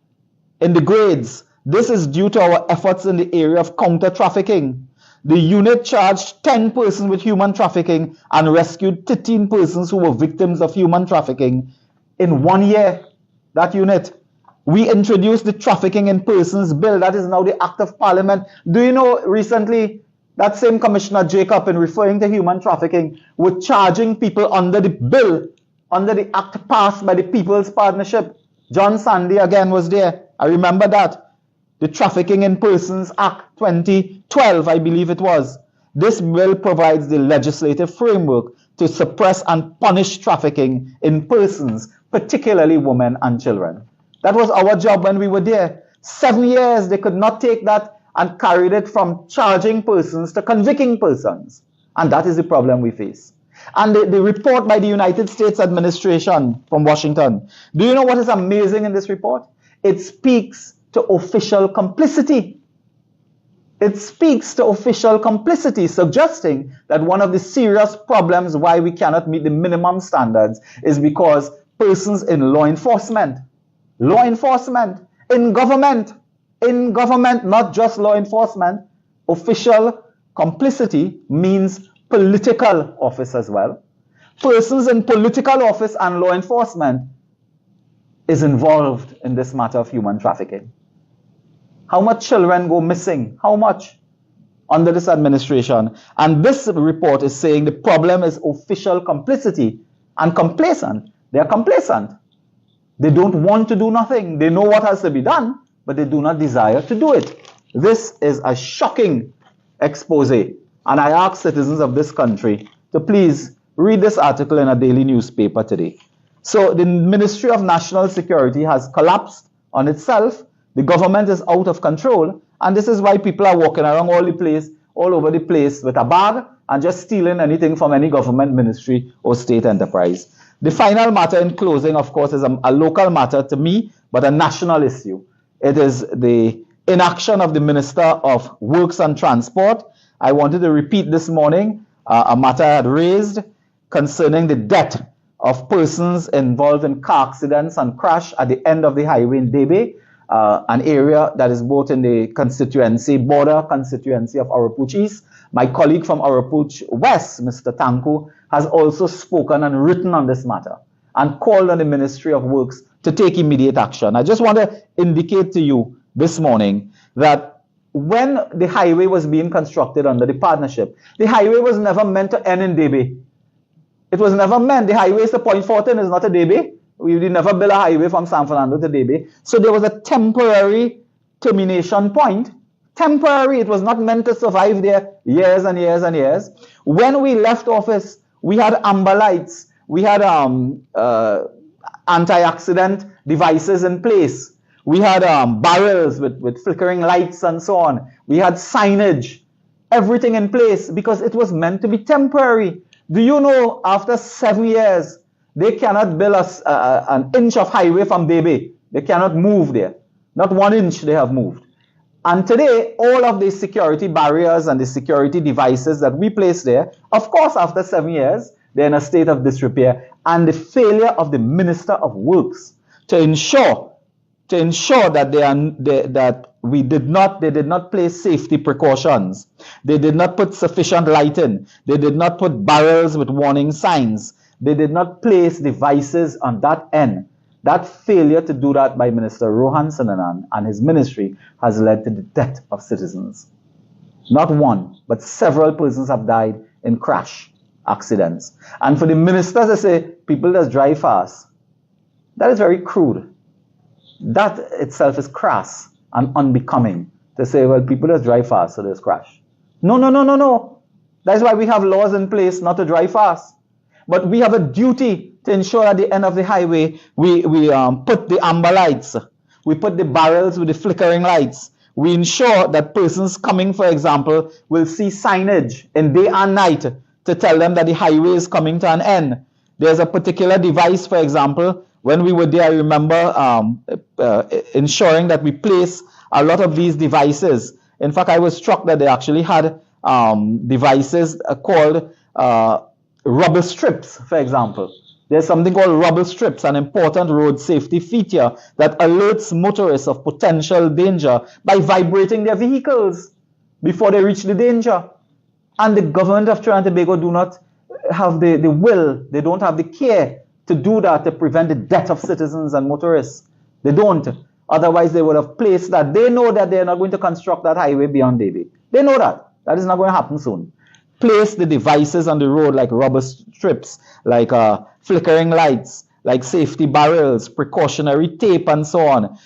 in the grades. This is due to our efforts in the area of counter-trafficking. The unit charged 10 persons with human trafficking and rescued 13 persons who were victims of human trafficking in 1 year. That unit. We introduced the Trafficking in Persons Bill. That is now the Act of Parliament. Do you know recently that same Commissioner Jacob, in referring to human trafficking, were charging people under the bill, under the act passed by the People's Partnership. John Sandy again was there. I remember that. The Trafficking in Persons Act 2012, I believe it was. This bill provides the legislative framework to suppress and punish trafficking in persons, particularly women and children. That was our job when we were there. 7 years, they could not take that and carried it from charging persons to convicting persons. And that is the problem we face. And the report by the United States administration from Washington. Do you know what is amazing in this report? It speaks to official complicity. It speaks to official complicity, suggesting that one of the serious problems why we cannot meet the minimum standards is because persons in law enforcement, in government, not just law enforcement, official complicity means political office as well. Persons in political office and law enforcement is involved in this matter of human trafficking. How much children go missing? How much under this administration? And this report is saying the problem is official complicity and complacent. They are complacent. They don't want to do nothing. They know what has to be done, but they do not desire to do it. This is a shocking expose. And I ask citizens of this country to please read this article in a daily newspaper today. So the Ministry of National Security has collapsed on itself. The government is out of control. And this is why people are walking around all over the place with a bag and just stealing anything from any government ministry or state enterprise. The final matter in closing, of course, is a local matter to me, but a national issue. It is the inaction of the Minister of Works and Transport. I wanted to repeat this morning a matter I had raised concerning the death of persons involved in car accidents and crash at the end of the highway in Debe, an area that is both in the border constituency of Arapooch East. My colleague from Arapooch West, Mr. Tanku, has also spoken and written on this matter and called on the Ministry of Works to take immediate action. I just want to indicate to you this morning that when the highway was being constructed under the partnership, the highway was never meant to end in Debe. It was never meant. The highway to Point Fortin is not a Debe. We did never build a highway from San Fernando to Debe. So there was a temporary termination point. Temporary. It was not meant to survive there years and years and years. When we left office, we had amber lights. We had anti-accident devices in place. We had barrels with flickering lights and so on. We had signage, everything in place because it was meant to be temporary. Do you know after 7 years, they cannot build an inch of highway from Debe. They cannot move there. Not 1 inch they have moved. And today, all of the security barriers and the security devices that we place there, of course, after 7 years, they're in a state of disrepair. And the failure of the Minister of Works to ensure that they did not place safety precautions. They did not put sufficient lighting. They did not put barrels with warning signs. They did not place devices on that end. That failure to do that by Minister Rohan Sinanan and his ministry has led to the death of citizens. Not one, but several persons have died in crash accidents. And for the minister to say, people just drive fast, that is very crude. That itself is crass and unbecoming to say, well, people just drive fast, so there's crash. No. That's why we have laws in place not to drive fast. But we have a duty to ensure at the end of the highway, we put the amber lights. We put the barrels with the flickering lights. We ensure that persons coming, for example, will see signage in day and night to tell them that the highway is coming to an end. There's a particular device, for example, when we were there, I remember ensuring that we place a lot of these devices. In fact, I was struck that they actually had devices called rubber strips, for example. There's something called rubber strips, an important road safety feature that alerts motorists of potential danger by vibrating their vehicles before they reach the danger. And the government of Trinidad and Tobago do not have the will, they don't have the care to do that to prevent the death of citizens and motorists. They don't. Otherwise, they would have placed that. They know that they're not going to construct that highway beyond Debe. They know that. That is not going to happen soon. Place the devices on the road like rubber strips, like flickering lights, like safety barrels, precautionary tape, and so on.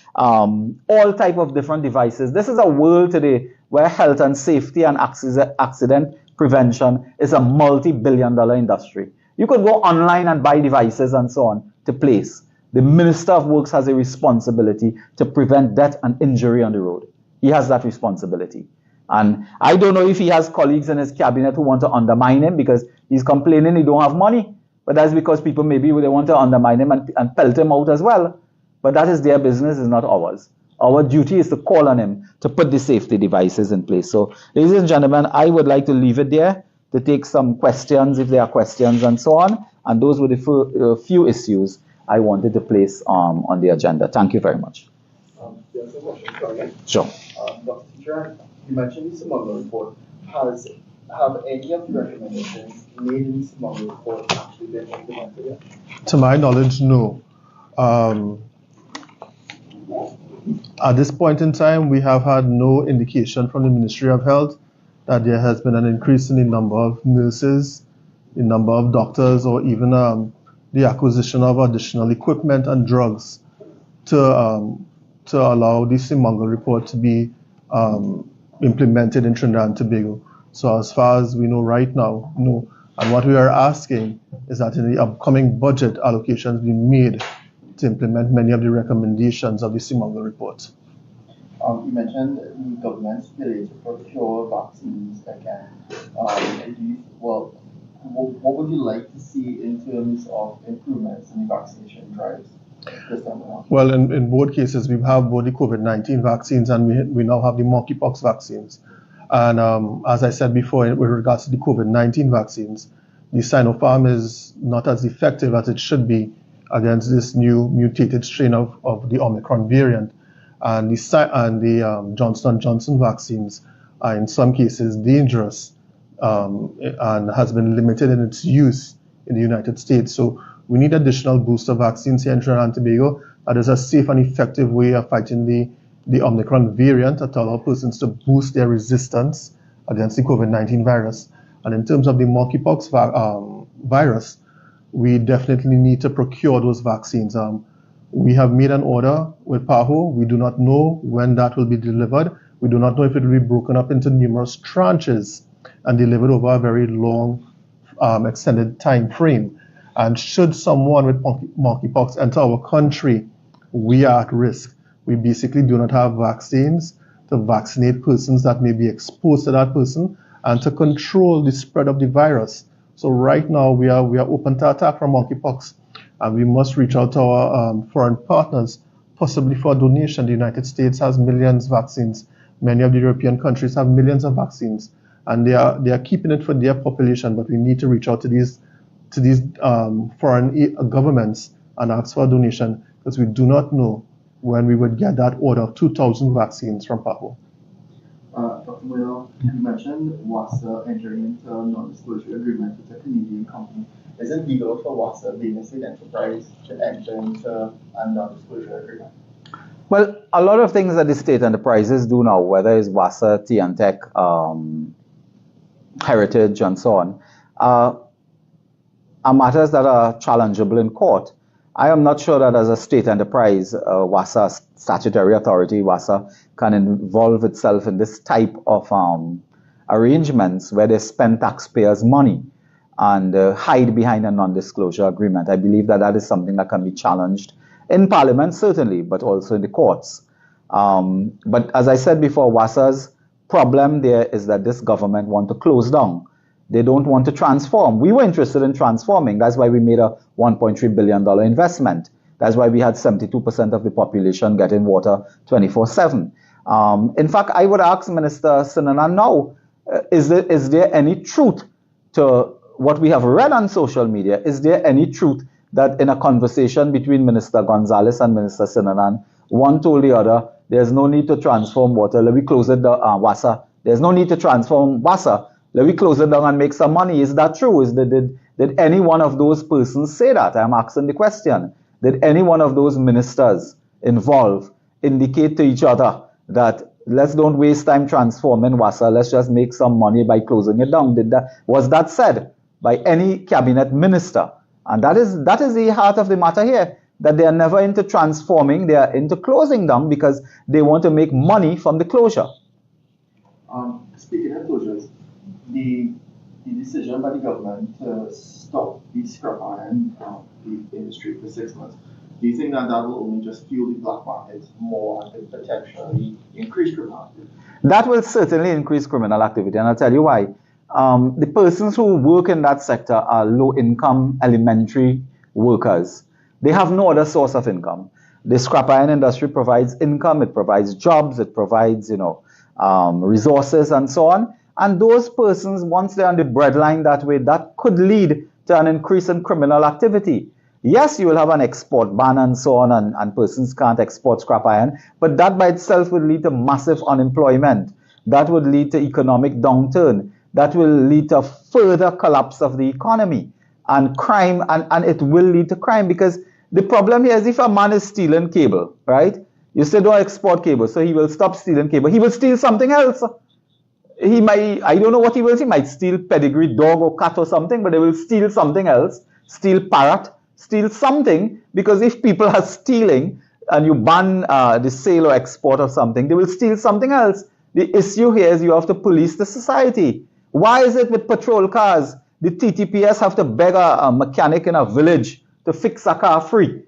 All type of different devices. This is a world today where health and safety and accident prevention is a multi-billion-dollar industry. You could go online and buy devices and so on to place. The Minister of Works has a responsibility to prevent death and injury on the road. He has that responsibility. And I don't know if he has colleagues in his cabinet who want to undermine him because he's complaining he don't have money. But that's because people maybe they want to undermine him and pelt him out as well. But that is their business, it's not ours. Our duty is to call on him to put the safety devices in place. So, ladies and gentlemen, I would like to leave it there to take some questions if there are questions and so on. And those were the few issues I wanted to place on the agenda. Thank you very much. There's a question coming. Sure. Dr. Teacher, you mentioned the Smuggler report. Have any of the recommendations made in the Smuggler report actually been implemented yet? To my knowledge, no. At this point in time, we have had no indication from the Ministry of Health that there has been an increase in the number of nurses, the number of doctors, or even the acquisition of additional equipment and drugs to allow the Smuggler report to be implemented in Trinidad and Tobago. So as far as we know right now, no. And what we are asking is that in the upcoming budget, allocations be made to implement many of the recommendations of the Smuggler report. You mentioned the government's failure to procure vaccines again. What would you like to see in terms of improvements in the vaccination drives this time around? Well, in both cases, we have both the COVID-19 vaccines and we now have the monkeypox vaccines. And as I said before, with regards to the COVID-19 vaccines, the Sinopharm is not as effective as it should be against this new mutated strain of the Omicron variant. And the Johnson & Johnson vaccines are in some cases dangerous and has been limited in its use in the United States. So we need additional booster vaccines here in Trinidad and Tobago. That is a safe and effective way of fighting the the Omicron variant that allow persons to boost their resistance against the COVID-19 virus. And in terms of the monkeypox virus, we definitely need to procure those vaccines. We have made an order with PAHO. We do not know when that will be delivered. We do not know if it will be broken up into numerous tranches and delivered over a very long, extended time frame. And should someone with monkeypox enter our country, we are at risk. We basically do not have vaccines to vaccinate persons that may be exposed to that person and to control the spread of the virus. So right now we are open to attack from monkeypox, and we must reach out to our foreign partners, possibly for a donation. The United States has millions of vaccines. Many of the European countries have millions of vaccines, and they are keeping it for their population. But we need to reach out to these foreign governments and ask for a donation, because we do not know when we would get that order of 2,000 vaccines from PAHO. Dr. Munilal, you mentioned WASA entering into a non-disclosure agreement with a Canadian company. Is it legal for WASA, being a state enterprise, to enter into a non-disclosure agreement? Well, a lot of things that the state enterprises do now, whether it's WASA, TNTech, Heritage, and so on, are matters that are challengeable in court. I am not sure that as a state enterprise, WASA, statutory authority, WASA, can involve itself in this type of arrangements where they spend taxpayers' money and hide behind a non-disclosure agreement. I believe that that is something that can be challenged in Parliament, certainly, but also in the courts. But as I said before, WASA's problem there is that this government wants to close down. They don't want to transform. We were interested in transforming. That's why we made a $1.3 billion investment. That's why we had 72% of the population getting water 24/7. In fact, I would ask Minister Sinanan now, is there any truth to what we have read on social media? Is there any truth that in a conversation between Minister Gonzalez and Minister Sinanan, one told the other, there's no need to transform water, let me close it down, WASA. There's no need to transform WASA. Let me close it down and make some money. Is that true? Did any one of those persons say that? I'm asking the question. Did any one of those ministers involved indicate to each other that let's don't waste time transforming WASA, let's just make some money by closing it down? Was that said by any cabinet minister? And that is the heart of the matter here, that they are never into transforming, they are into closing down because they want to make money from the closure. Speaking of closures, the decision by the government to stop the scrap iron the industry for 6 months, do you think that will only just fuel the black market more and potentially increase criminal activity? That will certainly increase criminal activity, and I'll tell you why. The persons who work in that sector are low-income elementary workers. They have no other source of income. The scrap iron industry provides income, it provides jobs, it provides, resources and so on. And those persons, once they're on the breadline that way, that could lead to an increase in criminal activity. Yes, you will have an export ban and so on, and persons can't export scrap iron, but that by itself would lead to massive unemployment. That would lead to economic downturn. That will lead to further collapse of the economy and crime, and it will lead to crime, because the problem here is if a man is stealing cable, right? You say don't export cable, so he will stop stealing cable. He will steal something else. He might, I don't know what he will. He might steal pedigree dog or cat or something, but they will steal something else, steal parrot, steal something, because if people are stealing and you ban the sale or export of something, they will steal something else. The issue here is you have to police the society. Why is it with patrol cars, the TTPS have to beg a mechanic in a village to fix a car free?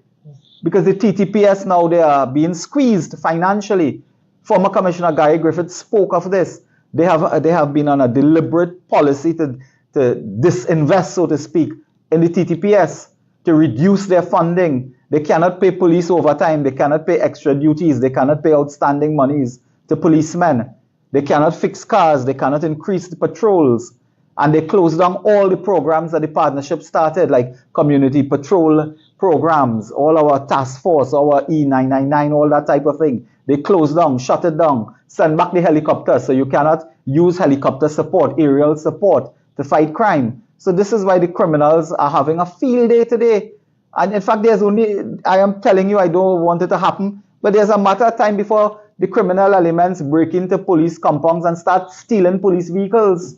Because the TTPS now, they are being squeezed financially. Former Commissioner Gary Griffith spoke of this. They have been on a deliberate policy to disinvest, so to speak, in the TTPS, to reduce their funding. They cannot pay police overtime. They cannot pay extra duties. They cannot pay outstanding monies to policemen. They cannot fix cars. They cannot increase the patrols. And they closed down all the programs that the partnership started, like community patrol programs, all our task force, our E999, all that type of thing. They closed down, shut it down, send back the helicopters, so you cannot use helicopter support, aerial support to fight crime. So this is why the criminals are having a field day today. And in fact, there's only, I am telling you, I don't want it to happen, but there's a matter of time before the criminal elements break into police compounds and start stealing police vehicles.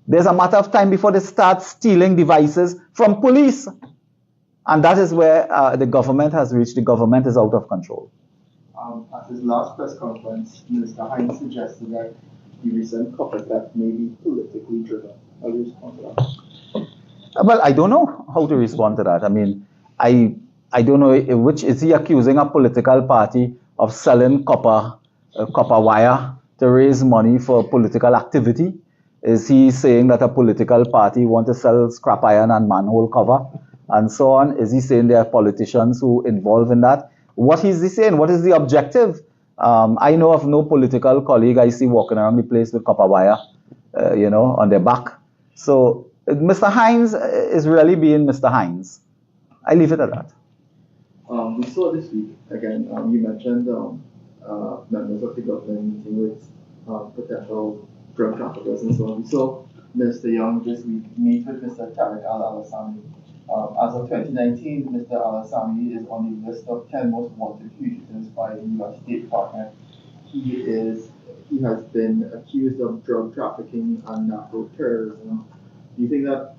There's a matter of time before they start stealing devices from police. And that is where the government has reached. The government is out of control. At his last press conference, Mr. Hinds suggested that the recent copper theft may be politically driven. How do you respond to that? Well, I don't know how to respond to that. I mean, I don't know which is he accusing a political party of selling copper wire to raise money for political activity? Is he saying that a political party want to sell scrap iron and manhole cover and so on? Is he saying there are politicians who involved in that? What is he saying? What is the objective? I know of no political colleague I see walking around the place with copper wire, on their back. So Mr. Hinds is really being Mr. Hinds. I leave it at that. We saw this week, again, you mentioned members of the government meeting with potential drug traffickers and so on. We saw Mr. Young this week meet with Mr. Tariq Al-Alassami. As of 2019, Mr. Al-Alassami is on the list of 10 most wanted fugitives by the U.S. State Department. He has been accused of drug trafficking and narco-terrorism. Do you think that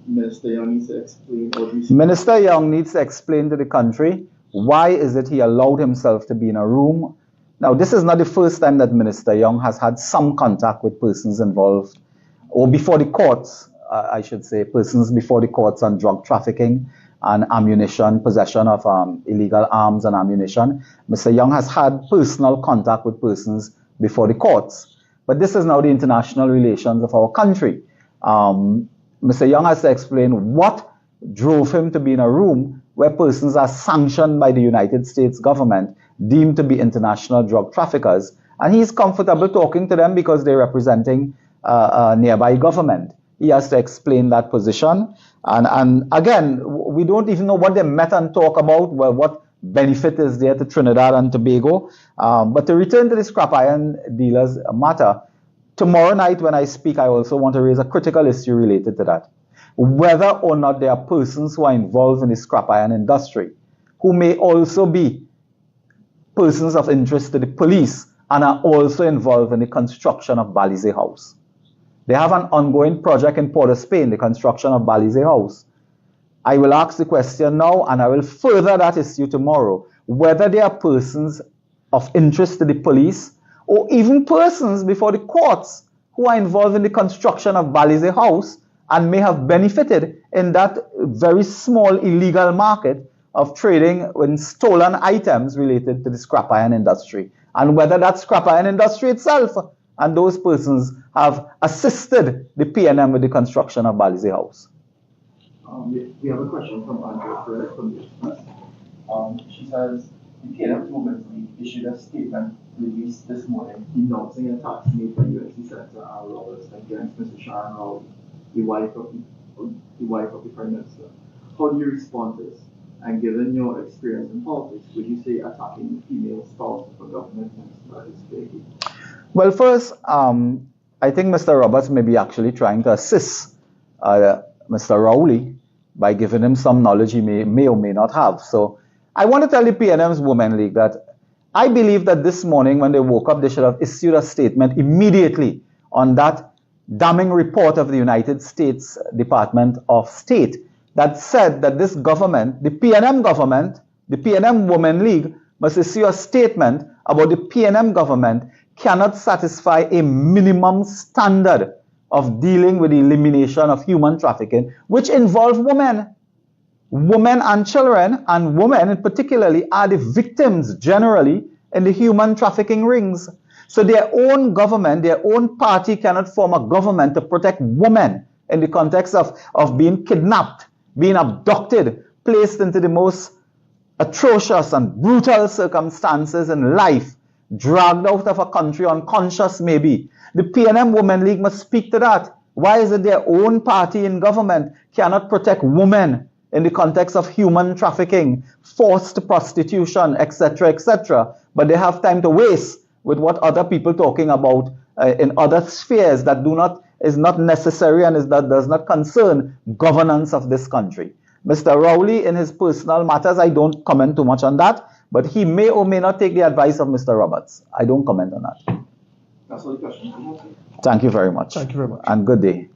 Minister Young needs to explain, or do you see Minister Young needs to explain to the country why is it he allowed himself to be in a room? Now, this is not the first time that Minister Young has had some contact with persons involved, or before the courts, I should say, persons before the courts on drug trafficking and ammunition, possession of illegal arms and ammunition. Mr. Young has had personal contact with persons before the courts. But this is now the international relations of our country. Mr. Young has to explain what drove him to be in a room where persons are sanctioned by the United States government, deemed to be international drug traffickers, and he's comfortable talking to them because they're representing a nearby government. He has to explain that position. And again, we don't even know what they met and talk about, well, what benefit is there to Trinidad and Tobago. But to return to the scrap iron dealers matter, tomorrow night when I speak, I also want to raise a critical issue related to that. Whether or not there are persons who are involved in the scrap iron industry, who may also be persons of interest to the police and are also involved in the construction of Balize House. They have an ongoing project in Port of Spain, the construction of Balize House. I will ask the question now, and I will further that issue tomorrow, whether there are persons of interest to the police or even persons before the courts who are involved in the construction of Balize House and may have benefited in that very small illegal market of trading in stolen items related to the scrap iron industry, and whether that scrap iron industry itself and those persons have assisted the PNM with the construction of Balize House. We have a question from Andrea Ferrer from the Express. She says, the PNM Women's League issued a statement released this morning denouncing attacks made by UNC Senator Al Roberts against Mr. Sharon Rowley, the wife of the Prime Minister. How do you respond to this? And given your experience in politics, would you say attacking female spouse of a government minister is fake? Well, first, I think Mr. Roberts may be actually trying to assist Mr. Rowley by giving him some knowledge he may or may not have. So I want to tell the PNM's Women League that I believe that this morning when they woke up, they should have issued a statement immediately on that damning report of the United States Department of State that said that this government, the PNM government, the PNM Women League, must issue a statement about the PNM government cannot satisfy a minimum standard of dealing with the elimination of human trafficking, which involve women. Women and children, and women particularly, are the victims generally in the human trafficking rings. So their own government, their own party cannot form a government to protect women in the context of being kidnapped, being abducted, placed into the most atrocious and brutal circumstances in life, dragged out of a country unconscious maybe. The PNM Women League must speak to that. Why is it their own party in government cannot protect women in the context of human trafficking, forced prostitution, etc., etc., but they have time to waste with what other people talking about in other spheres that is not necessary and does not concern governance of this country. Mr. Rowley, in his personal matters, I don't comment too much on that, but he may or may not take the advice of Mr. Roberts. I don't comment on that. That's all the question. Thank you very much. Thank you very much. And good day.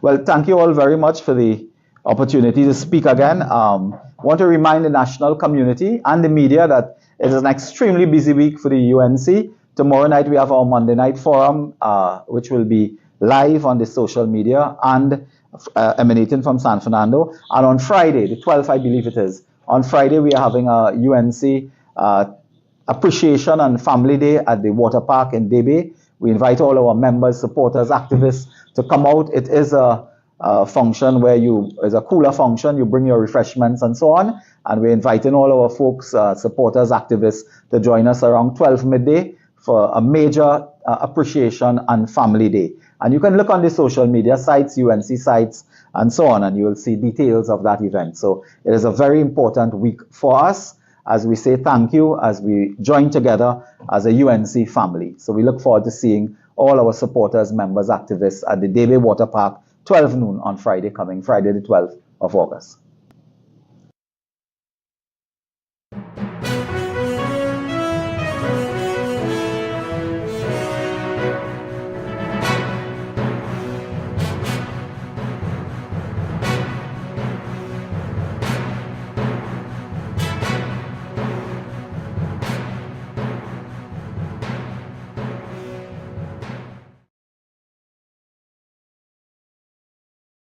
Well, thank you all very much for the opportunity to speak again. Want to remind the national community and the media that it is an extremely busy week for the UNC. Tomorrow night we have our Monday night forum, which will be live on the social media and emanating from San Fernando. And on Friday, the 12th, I believe it is, on Friday we are having a UNC Appreciation and Family Day at the water park in Debe. We invite all our members, supporters, activists to come out. It is a function where it's a cooler function. You bring your refreshments and so on. And we're inviting all our folks, supporters, activists to join us around 12 midday for a major appreciation and family day. And you can look on the social media sites, UNC sites, and so on, and you will see details of that event. So it is a very important week for us as we say thank you, as we join together as a UNC family. So we look forward to seeing all our supporters, members, activists at the Debe Water Park, 12 noon on Friday coming, Friday the 12th of August.